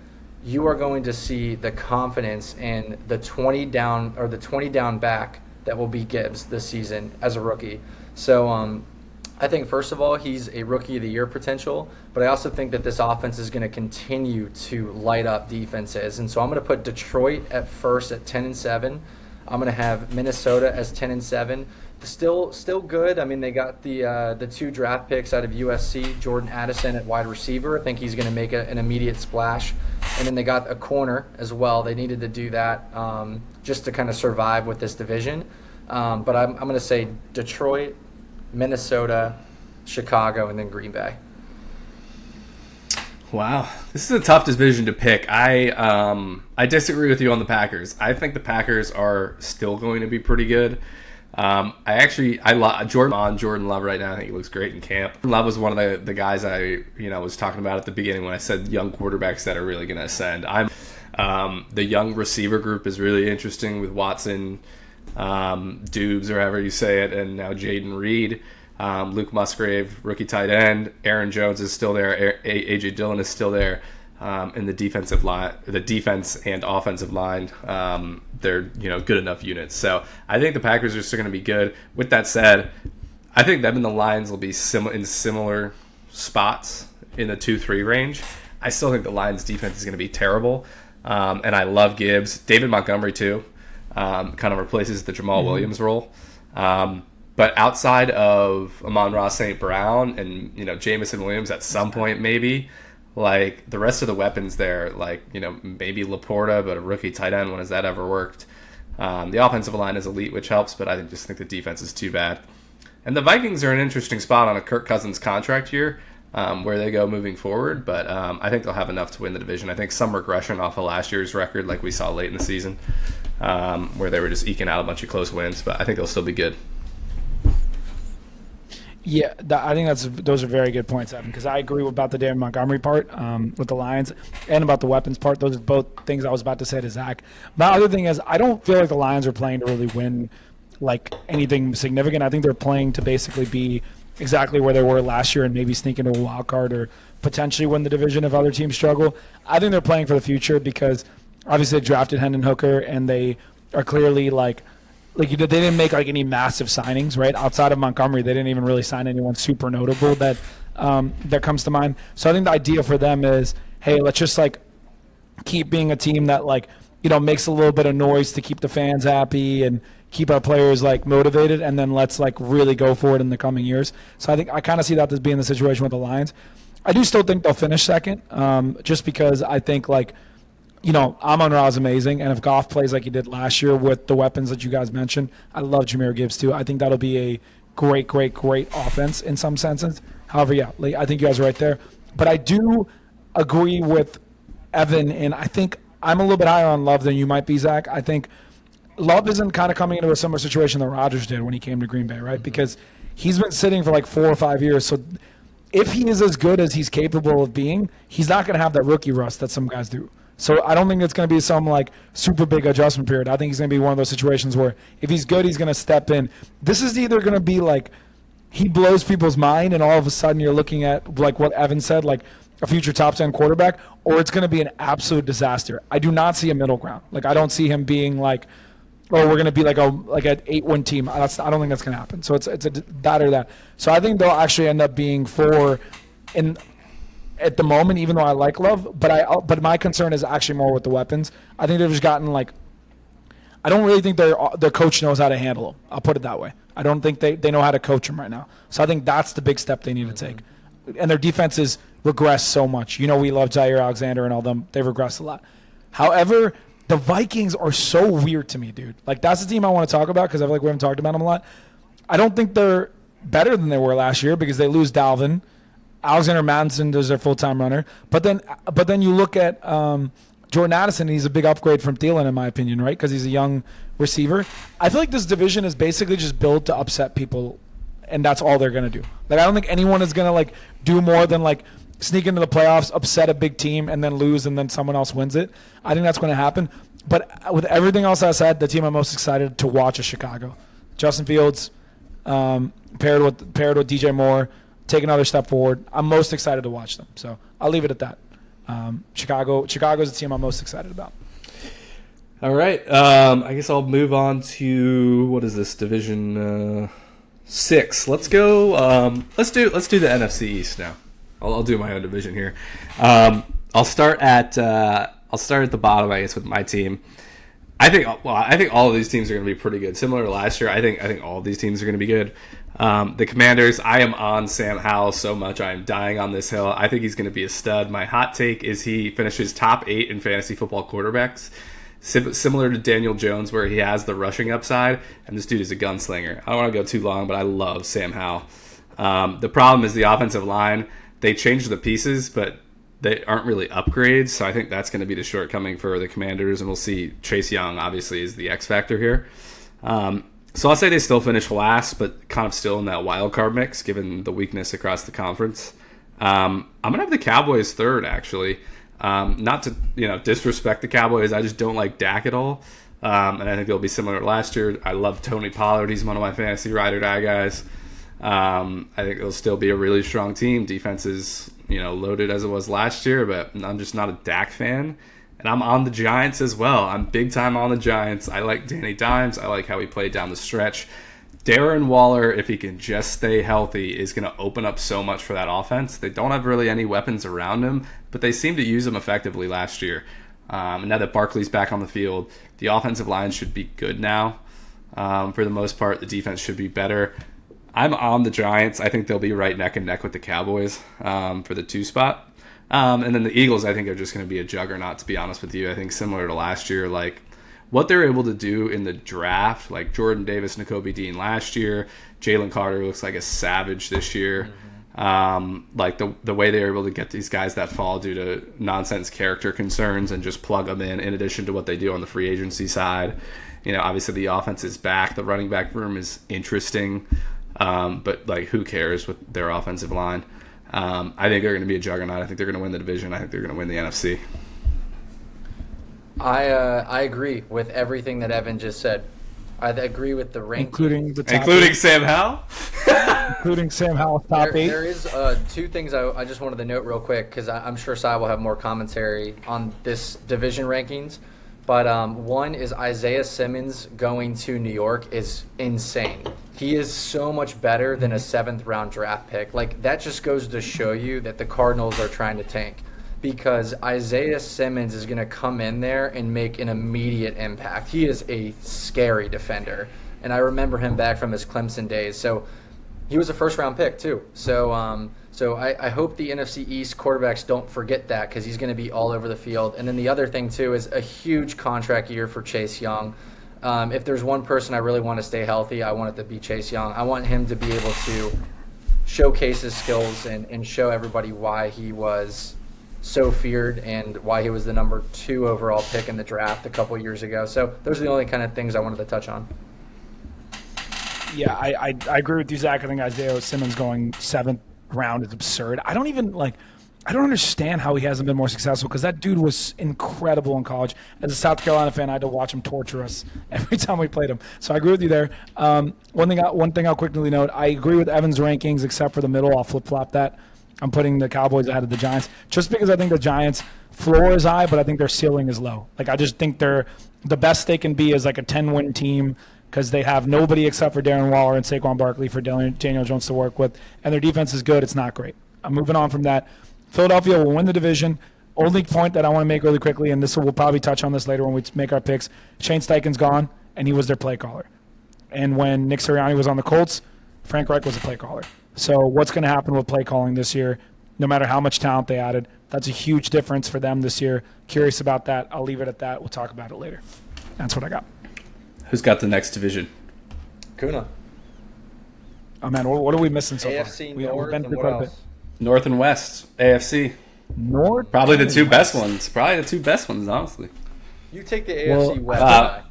Speaker 2: you are going to see the confidence in the 20 down back that will be Gibbs this season as a rookie. So I think, first of all, he's a Rookie of the Year potential, but I also think that this offense is going to continue to light up defenses. And so I'm going to put Detroit at first at 10-7. I'm going to have Minnesota as 10-7. Still good. I mean, they got the 2 draft picks out of USC, Jordan Addison at wide receiver. I think he's going to make an immediate splash. And then they got a corner as well. They needed to do that just to kind of survive with this division. But I'm going to say Detroit, Minnesota, Chicago, and then Green Bay.
Speaker 1: Wow, this is a tough division to pick. I disagree with you on the Packers. I think the Packers are still going to be pretty good. Jordan Love right now. I think he looks great in camp. Love was one of the guys I was talking about at the beginning when I said young quarterbacks that are really going to ascend. The young receiver group is really interesting with Watson, Dubes, or however you say it, and now Jaden Reed. Luke Musgrave, rookie tight end. Aaron Jones is still there. A.J. Dillon is still there. In the defensive line, the defense and offensive line, they're good enough units. So I think the Packers are still going to be good. With that said, I think them and the Lions will be in similar spots in the 2-3 range. I still think the Lions defense is going to be terrible, and I love Gibbs. David Montgomery too, kind of replaces the Jamal Williams role. But outside of Amon-Ra St. Brown and Jamison Williams at some point maybe, like the rest of the weapons there, like maybe Laporta, but a rookie tight end, when has that ever worked? The offensive line is elite, which helps, but I just think the defense is too bad. And the Vikings are an interesting spot on a Kirk Cousins contract year, where they go moving forward, but I think they'll have enough to win the division. I think some regression off of last year's record, like we saw late in the season, where they were just eking out a bunch of close wins, but I think they'll still be good.
Speaker 3: Yeah, I think those are very good points, Evan, because I agree about the David Montgomery part with the Lions and about the weapons part. Those are both things I was about to say to Zach. My other thing is I don't feel like the Lions are playing to really win like anything significant. I think they're playing to basically be exactly where they were last year and maybe sneak into a wild card or potentially win the division if other teams struggle. I think they're playing for the future because obviously they drafted Hendon Hooker and they are clearly like they didn't make like any massive signings, right? Outside of Montgomery, they didn't even really sign anyone super notable that comes to mind. So I think the idea for them is, hey, let's just like keep being a team that like makes a little bit of noise to keep the fans happy and keep our players like motivated, and then let's like really go for it in the coming years. So I think I kind of see that as being the situation with the Lions. I do still think they'll finish second, just because I think like. Amon-Ra is amazing, and if Goff plays like he did last year with the weapons that you guys mentioned, I love Jahmyr Gibbs too. I think that'll be a great offense in some senses. However, yeah, I think you guys are right there. But I do agree with Evan, and I think I'm a little bit higher on Love than you might be, Zach. I think Love isn't kind of coming into a similar situation that Rodgers did when he came to Green Bay, right? Because he's been sitting for like 4 or 5 years, so if he is as good as he's capable of being, he's not going to have that rookie rust that some guys do. So I don't think it's going to be some like super big adjustment period. I think he's going to be one of those situations where if he's good, he's going to step in. This is either going to be like he blows people's mind and all of a sudden you're looking at like what Evan said, like a future top 10 quarterback, or it's going to be an absolute disaster. I do not see a middle ground. Like I don't see him being like, oh, we're going to be like an 8-win team. I don't think that's going to happen. So it's a that or that. So I think they'll actually end up being 4 in at the moment, even though I like Love, but my concern is actually more with the weapons. I think they've just gotten like, I don't really think their coach knows how to handle them. I'll put it that way. I don't think they know how to coach them right now. So I think that's the big step they need to take. And their defenses regress so much. We love Jair Alexander and all them. They've regressed a lot. However, the Vikings are so weird to me, dude. Like that's the team I want to talk about because I feel like we haven't talked about them a lot. I don't think they're better than they were last year because they lose Dalvin. Alexander Madison is their full-time runner. But then you look at Jordan Addison, he's a big upgrade from Thielen, in my opinion, right? Because he's a young receiver. I feel like this division is basically just built to upset people, and that's all they're going to do. Like I don't think anyone is going to like do more than like sneak into the playoffs, upset a big team, and then lose, and then someone else wins it. I think that's going to happen. But with everything else I said, the team I'm most excited to watch is Chicago. Justin Fields paired with DJ Moore. Take another step forward. I'm most excited to watch them. So I'll leave it at that. Chicago's the team I'm most excited about.
Speaker 1: All right. I guess I'll move on to what is this division 6? Let's go. Let's do the NFC East now. I'll do my own division here. I'll start at the bottom, I guess, with my team. I think all of these teams are going to be pretty good. Similar to last year, I think all of these teams are going to be good. The Commanders, I am on Sam Howell so much. I am dying on this hill. I think he's going to be a stud. My hot take is he finishes top 8 in fantasy football quarterbacks similar to Daniel Jones, where he has the rushing upside, and this dude is a gunslinger. I don't want to go too long, but I love Sam Howell. The problem is the offensive line. They changed the pieces, but they aren't really upgrades, so I think that's going to be the shortcoming for the Commanders, and we'll see. Chase Young, obviously, is the X factor here. So I'll say they still finish last, but kind of still in that wild card mix, given the weakness across the conference. I'm going to have the Cowboys third, actually. Not to disrespect the Cowboys, I just don't like Dak at all. And I think they'll be similar to last year. I love Tony Pollard. He's one of my fantasy ride or die guys. I think it'll still be a really strong team. Defense is loaded as it was last year, but I'm just not a Dak fan. And I'm on the Giants as well. I'm big time on the Giants. I like Danny Dimes. I like how he played down the stretch. Darren Waller, if he can just stay healthy, is going to open up so much for that offense. They don't have really any weapons around him, but they seemed to use him effectively last year. And now that Barkley's back on the field, the offensive line should be good now. For the most part, the defense should be better. I'm on the Giants. I think they'll be right neck and neck with the Cowboys for the 2 spot. And then the Eagles, I think, are just going to be a juggernaut, to be honest with you. I think similar to last year, like what they're able to do in the draft, like Jordan Davis, Nakobe Dean last year, Jalen Carter looks like a savage this year. Like the way they were able to get these guys that fall due to nonsense character concerns and just plug them in addition to what they do on the free agency side. Obviously the offense is back. The running back room is interesting. But like, who cares with their offensive line? I think they're going to be a juggernaut. I think they're going to win the division. I think they're going to win the NFC.
Speaker 2: I agree with everything that Evan just said. I agree with the ranking.
Speaker 1: Including Sam Howell?
Speaker 3: Including Sam Howell, top 8.
Speaker 2: There is 2 things I just wanted to note real quick, because I'm sure Sai will have more commentary on this division rankings. But one is Isaiah Simmons going to New York is insane. He is so much better than a 7th-round draft pick. Like, that just goes to show you that the Cardinals are trying to tank, because Isaiah Simmons is going to come in there and make an immediate impact. He is a scary defender, and I remember him back from his Clemson days. So he was a first-round pick too. So I hope the NFC East quarterbacks don't forget that, because he's going to be all over the field. And then the other thing too is a huge contract year for Chase Young. If there's one person I really want to stay healthy, I want it to be Chase Young. I want him to be able to showcase his skills and show everybody why he was so feared and why he was the number 2 overall pick in the draft a couple years ago. So those are the only kind of things I wanted to touch on.
Speaker 3: Yeah, I agree with you, Zach. I think Isaiah Simmons going 7th round is absurd. I don't understand how he hasn't been more successful, because that dude was incredible in college. As a South Carolina fan, I had to watch him torture us every time we played him. So I agree with you there. One thing I'll quickly note, I agree with Evan's rankings except for the middle. I'll flip-flop that. I'm putting the Cowboys ahead of the Giants just because I think the Giants' floor is high, but I think their ceiling is low. Like, I just think they're the best they can be is like a 10-win team, because they have nobody except for Darren Waller and Saquon Barkley for Daniel Jones to work with, and their defense is good. It's not great. I'm moving on from that. Philadelphia will win the division. Only point that I want to make really quickly, and we'll probably touch on this later when we make our picks, Shane Steichen's gone, and he was their play caller. And when Nick Sirianni was on the Colts, Frank Reich was a play caller. So what's going to happen with play calling this year, no matter how much talent they added? That's a huge difference for them this year. Curious about that. I'll leave it at that. We'll talk about it later. That's what I got.
Speaker 1: Who's got the next division?
Speaker 2: Kuna.
Speaker 3: Oh, man, what are we missing so
Speaker 2: AFC
Speaker 3: far?
Speaker 2: North, and what else?
Speaker 1: North and West, AFC.
Speaker 3: North?
Speaker 1: Probably the 2 best ones. Honestly.
Speaker 2: You take the AFC West.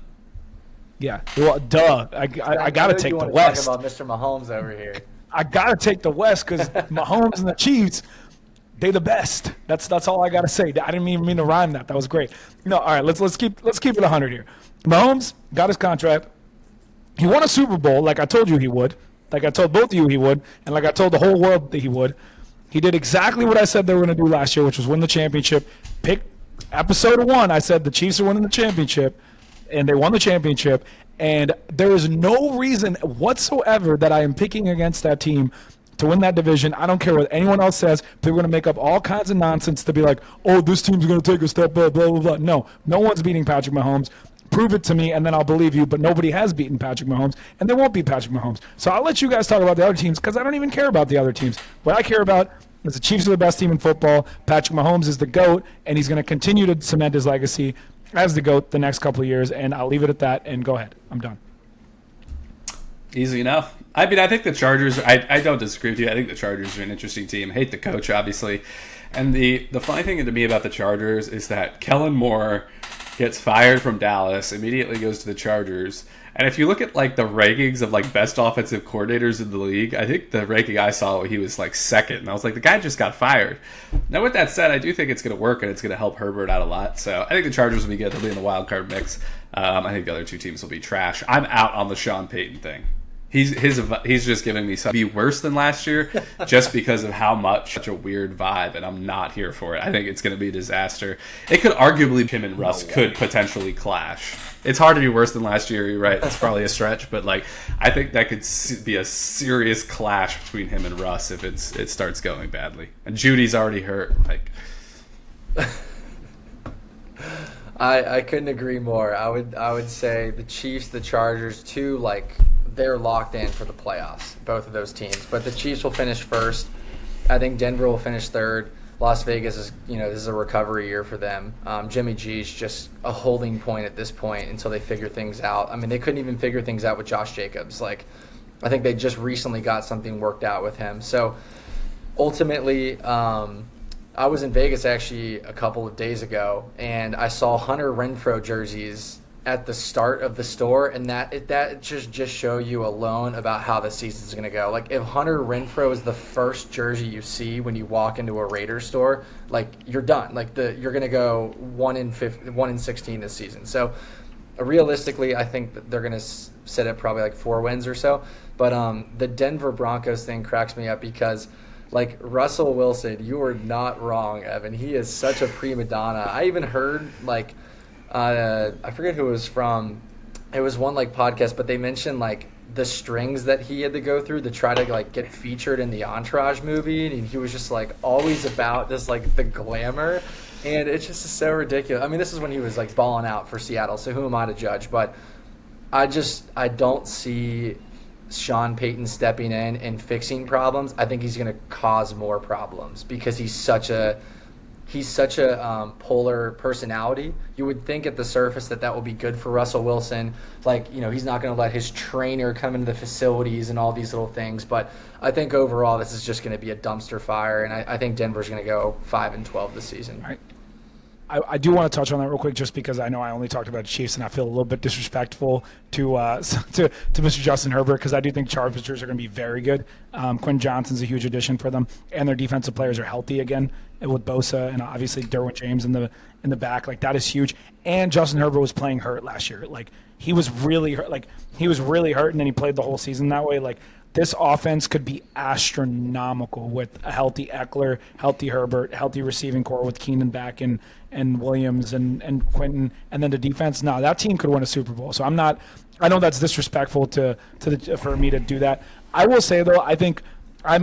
Speaker 3: Yeah. Well, duh. I got to take the West.
Speaker 2: Talk about Mr. Mahomes over here.
Speaker 3: I got to take the West because Mahomes and the Chiefs, they the best. That's all I got to say. I didn't even mean to rhyme that. That was great. No, all right, let's keep it 100 here. Mahomes got his contract. He won a Super Bowl like I told you he would. Like I told both of you he would. And like I told the whole world that he would. He did exactly what I said they were going to do last year, which was win the championship. Pick episode 1, I said the Chiefs are winning the championship, and they won the championship. And there is no reason whatsoever that I am picking against that team to win that division. I don't care what anyone else says. They're going to make up all kinds of nonsense to be like, oh, this team's going to take a step, blah, blah, blah, blah. No one's beating Patrick Mahomes. Prove it to me, and then I'll believe you. But nobody has beaten Patrick Mahomes, and they won't beat Patrick Mahomes. So I'll let you guys talk about the other teams because I don't even care about the other teams. What I care about is the Chiefs are the best team in football. Patrick Mahomes is the GOAT, and he's going to continue to cement his legacy. as the GOAT the next couple of years, and I'll leave it at that. And go ahead, I'm done.
Speaker 1: Easy enough. I mean, I think the Chargers, I don't disagree with you. I think the Chargers are an interesting team. I hate the coach, obviously. And the funny thing to me about the Chargers is that Kellen Moore gets fired from Dallas, immediately goes to the Chargers. And if you look at like the rankings of like best offensive coordinators in the league, I think the ranking I saw, he was like second. And I was like, the guy just got fired. Now, with that said, I do think it's going to work and it's going to help Herbert out a lot. So I think the Chargers will be good. They'll be in the wild card mix. I think the other two teams will be trash. I'm out on the Sean Payton thing. He's just giving me something be worse than last year just because of how much such a weird vibe, and I'm not here for it. I think it's going to be a disaster. It could arguably, him and Russ could potentially clash. It's hard to be worse than last year, you're right. It's probably a stretch, but like I think that could be a serious clash between him and Russ if it starts going badly. And Judy's already hurt. Like,
Speaker 2: I couldn't agree more. I would say the Chiefs, the Chargers, too, like they're locked in for the playoffs, both of those teams. But the Chiefs will finish first. I think Denver will finish third. Las Vegas is, this is a recovery year for them. Jimmy G's just a holding point at this point until they figure things out. I mean, they couldn't even figure things out with Josh Jacobs. Like, I think they just recently got something worked out with him. So, ultimately, I was in Vegas actually a couple of days ago, and I saw Hunter Renfrow jerseys at the start of the store, and that just show you alone about how the season's going to go. Like, if Hunter Renfrow is the first jersey you see when you walk into a Raiders store, like, you're done. Like, you're going to go 1-16 this season. So realistically, I think that they're going to sit at probably like 4 wins or so. But the Denver Broncos thing cracks me up because, like, Russell Wilson, you were not wrong, Evan. He is such a prima donna. I even heard, like, I forget who it was from. It was one like podcast, but they mentioned like the strings that he had to go through to try to like get featured in the Entourage movie, and he was just like always about just like the glamour, and it's just so ridiculous. I mean, this is when he was like balling out for Seattle, so who am I to judge? But I don't see Sean Payton stepping in and fixing problems. I think he's going to cause more problems because he's such a polar personality. You would think at the surface that will be good for Russell Wilson. Like, he's not going to let his trainer come into the facilities and all these little things. But I think overall this is just going to be a dumpster fire, and I think Denver's going to go 5-12 this season.
Speaker 3: Right. I do want to touch on that real quick, just because I know I only talked about the Chiefs, and I feel a little bit disrespectful to Mr. Justin Herbert, because I do think Chargers are going to be very good. Quinn Johnson's a huge addition for them, and their defensive players are healthy again with Bosa and obviously Derwin James in the back. Like, that is huge. And Justin Herbert was playing hurt last year. Like, he was really hurt. Like, he was really hurt, and then he played the whole season that way. Like, this offense could be astronomical with a healthy Eckler, healthy Herbert, healthy receiving core with Keenan back and Williams and Quentin, and then the defense. No, that team could win a Super Bowl. So I know that's disrespectful for me to do that. I will say though, I think I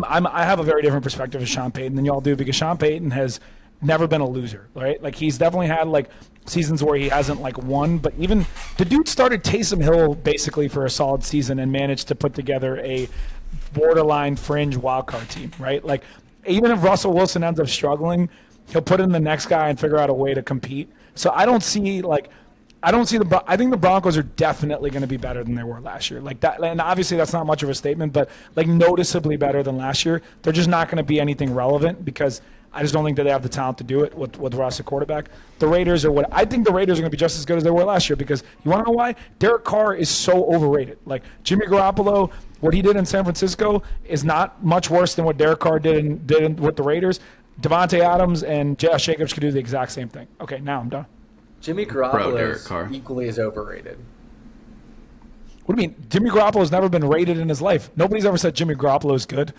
Speaker 3: have a very different perspective of Sean Payton than y'all do, because Sean Payton has never been a loser, right? Like, he's definitely had like seasons where he hasn't like won, but even the dude started Taysom Hill basically for a solid season and managed to put together a borderline fringe wildcard team, right? Like, even if Russell Wilson ends up struggling, he'll put in the next guy and figure out a way to compete. So I think the Broncos are definitely going to be better than they were last year. Like that, and obviously that's not much of a statement, but like noticeably better than last year. They're just not going to be anything relevant because I just don't think that they have the talent to do it with Russ at quarterback. The Raiders are I think the Raiders are going to be just as good as they were last year, because you want to know why? Derek Carr is so overrated. Like, Jimmy Garoppolo, what he did in San Francisco is not much worse than what Derek Carr did with the Raiders. Devontae Adams and Josh Jacobs could do the exact same thing. Okay, now I'm done.
Speaker 2: Jimmy Garoppolo is equally as overrated.
Speaker 3: What do you mean? Jimmy Garoppolo has never been rated in his life. Nobody's ever said Jimmy Garoppolo is good.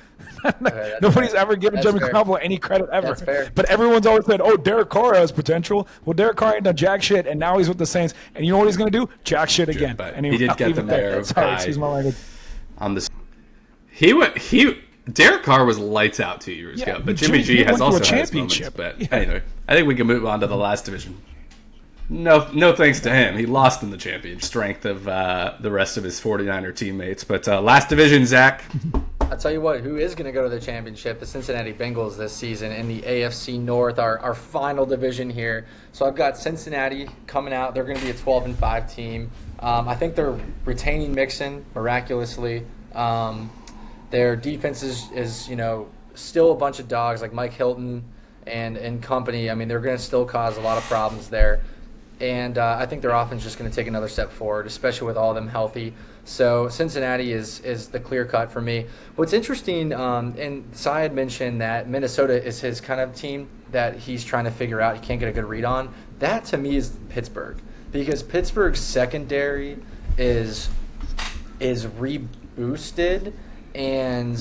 Speaker 3: Nobody's ever given Jimmy Garoppolo any credit ever.
Speaker 2: That's fair.
Speaker 3: But everyone's always said, oh, Derek Carr has potential. Well, Derek Carr ain't done jack shit, and now he's with the Saints. And you know what he's going to do? Jack shit again.
Speaker 1: And he did get them there.
Speaker 3: Sorry, excuse my language.
Speaker 1: Derek Carr was lights out 2 years ago, but Jimmy G has also had his moments. But anyway, I think we can move on to the last division. No thanks to him. He lost in the championship. Strength of the rest of his 49er teammates. But last division, Zach.
Speaker 2: I'll tell you what, who is going to go to the championship? The Cincinnati Bengals this season in the AFC North, our final division here. So I've got Cincinnati coming out. They're going to be a 12-5 team. I think they're retaining Mixon miraculously. Their defense is still a bunch of dogs like Mike Hilton and company. I mean, they're going to still cause a lot of problems there. And I think their offense is just going to take another step forward, especially with all of them healthy. So Cincinnati is the clear cut for me. What's interesting, and Cy had mentioned that Minnesota is his kind of team that he's trying to figure out. He can't get a good read on. That to me is Pittsburgh, because Pittsburgh's secondary is reboosted, and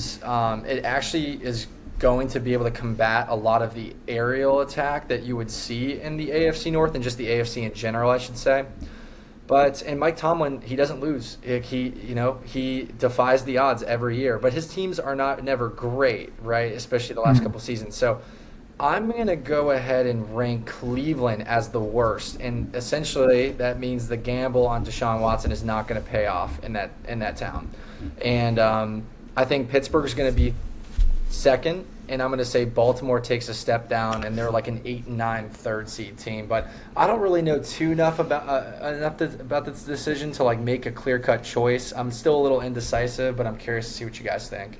Speaker 2: it actually is going to be able to combat a lot of the aerial attack that you would see in the AFC North and just the AFC in general, I should say. And Mike Tomlin, he doesn't lose. He defies the odds every year. But his teams are never great, right? Especially the last couple seasons. So I'm going to go ahead and rank Cleveland as the worst. And essentially that means the gamble on Deshaun Watson is not going to pay off in that town. And I think Pittsburgh is going to be second, and I'm going to say Baltimore takes a step down, and they're like an 8-9 third seed team. But I don't really know enough about this decision to like make a clear cut choice. I'm still a little indecisive, but I'm curious to see what you guys think.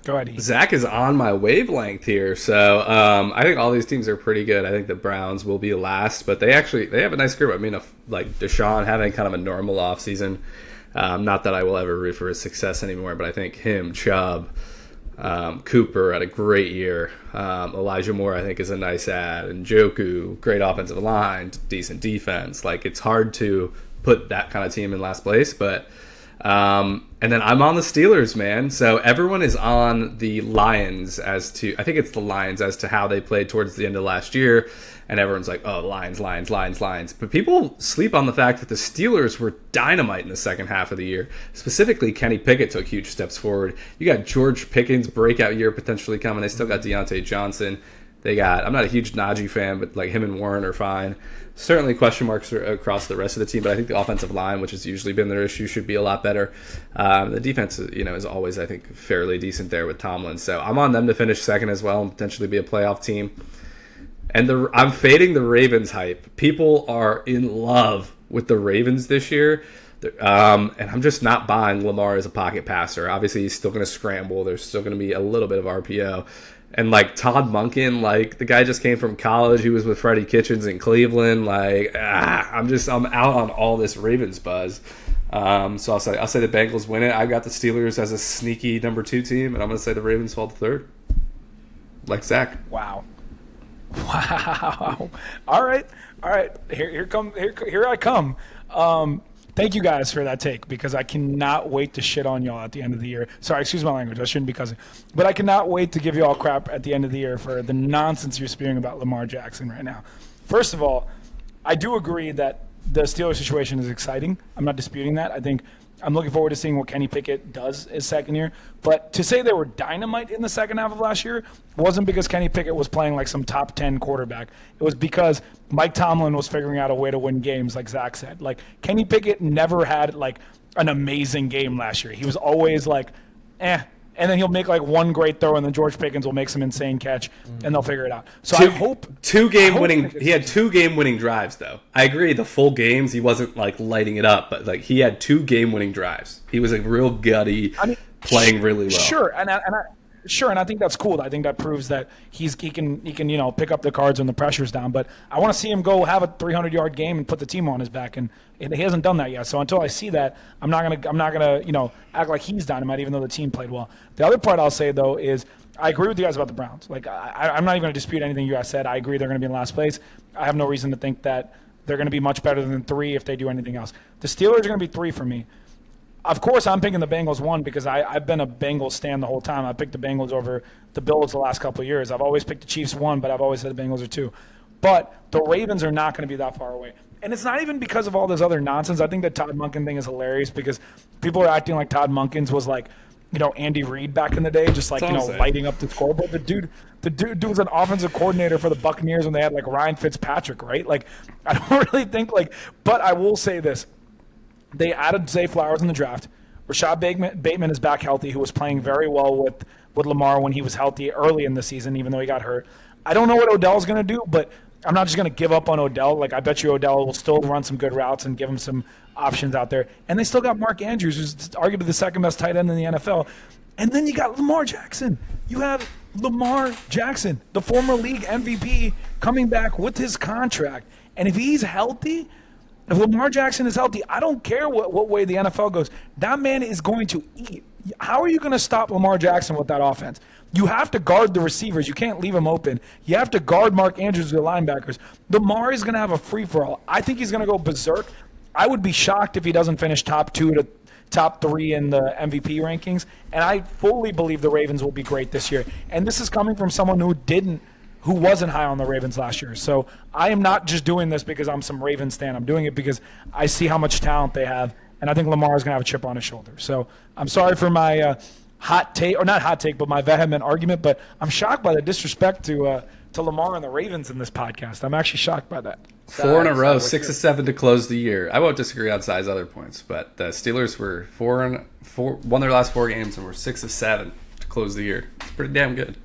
Speaker 3: Go ahead.
Speaker 1: Zach is on my wavelength here, so I think all these teams are pretty good. I think the Browns will be last, but they have a nice group. I mean, like Deshaun having kind of a normal offseason. Not that I will ever root for his success anymore, but I think him, Chubb, Cooper had a great year. Elijah Moore, I think, is a nice add. And Njoku, great offensive line, decent defense. Like, it's hard to put that kind of team in last place. But and then I'm on the Steelers, man. So everyone is on the Lions I think it's the Lions as to how they played towards the end of last year. And everyone's like, oh, Lions. But people sleep on the fact that the Steelers were dynamite in the second half of the year. Specifically, Kenny Pickett took huge steps forward. You got George Pickens' breakout year potentially coming. They still got Deontay Johnson. I'm not a huge Najee fan, but like him and Warren are fine. Certainly question marks across the rest of the team, but I think the offensive line, which has usually been their issue, should be a lot better. The defense, is always, I think, fairly decent there with Tomlin. So I'm on them to finish second as well and potentially be a playoff team. And I'm fading the Ravens hype. People are in love with the Ravens this year. And I'm just not buying Lamar as a pocket passer. Obviously, he's still going to scramble. There's still going to be a little bit of RPO. And, like, Todd Monken, like, the guy just came from college. He was with Freddie Kitchens in Cleveland. Like, I'm out on all this Ravens buzz. So I'll say the Bengals win it. I got the Steelers as a sneaky number 2 team, and I'm going to say the Ravens fall to third. Like Zach.
Speaker 3: Wow. All right. Here I come. Thank you guys for that take, because I cannot wait to shit on y'all at the end of the year. Sorry, excuse my language. I shouldn't be cussing. But I cannot wait to give you all crap at the end of the year for the nonsense you're spewing about Lamar Jackson right now. First of all, I do agree that the Steelers situation is exciting. I'm not disputing that. I think I'm looking forward to seeing what Kenny Pickett does his second year. But to say they were dynamite in the second half of last year wasn't because Kenny Pickett was playing like some top 10 quarterback. It was because Mike Tomlin was figuring out a way to win games, like Zach said. Like, Kenny Pickett never had like an amazing game last year. He was always like, and then he'll make like one great throw, and then George Pickens will make some insane catch, and they'll figure it out. So I hope
Speaker 1: he had 2 game-winning drives, though. I agree. The full games, he wasn't like lighting it up, but like he had 2 game-winning drives. He was like real gutty, playing really well.
Speaker 3: Sure, and I think that's cool. I think that proves that he can pick up the cards when the pressure's down. But I want to see him go have a 300-yard game and put the team on his back, and he hasn't done that yet. So until I see that, I'm not gonna act like he's dynamite, even though the team played well. The other part I'll say though is I agree with you guys about the Browns. Like, I'm not even gonna dispute anything you guys said. I agree they're gonna be in last place. I have no reason to think that they're gonna be much better than 3 if they do anything else. The Steelers are gonna be 3 for me. Of course, I'm picking the Bengals 1 because I've been a Bengals stan the whole time. I picked the Bengals over the Bills the last couple of years. I've always picked the Chiefs 1, but I've always said the Bengals are 2. But the Ravens are not going to be that far away. And it's not even because of all this other nonsense. I think the Todd Monken thing is hilarious because people are acting like Todd Monken's was like, Andy Reid back in the day, just like, lighting up the scoreboard. The dude was an offensive coordinator for the Buccaneers when they had like Ryan Fitzpatrick, right? Like, I don't really think but I will say this. They added Zay Flowers in the draft. Rashad Bateman is back healthy, who was playing very well with Lamar when he was healthy early in the season, even though he got hurt. I don't know what Odell's going to do, but I'm not just going to give up on Odell. Like, I bet you Odell will still run some good routes and give him some options out there. And they still got Mark Andrews, who's arguably the second best tight end in the NFL. And then you got Lamar Jackson. You have Lamar Jackson, the former league MVP, coming back with his contract. And if he's healthy, if Lamar Jackson is healthy, I don't care what way the NFL goes. That man is going to eat. How are you going to stop Lamar Jackson with that offense? You have to guard the receivers. You can't leave him open. You have to guard Mark Andrews with the linebackers. Lamar is going to have a free-for-all. I think he's going to go berserk. I would be shocked if he doesn't finish top 2 to top 3 in the MVP rankings. And I fully believe the Ravens will be great this year. And this is coming from someone who wasn't high on the Ravens last year. So I am not just doing this because I'm some Ravens fan. I'm doing it because I see how much talent they have. And I think Lamar is going to have a chip on his shoulder. So I'm sorry for my hot take, or not hot take, but my vehement argument. But I'm shocked by the disrespect to Lamar and the Ravens in this podcast. I'm actually shocked by that.
Speaker 1: 4 in a row, 6 of 7 to close the year. I won't disagree on size other points, but the Steelers were 4 won their last 4 games and were 6 of 7 to close the year. It's pretty damn good.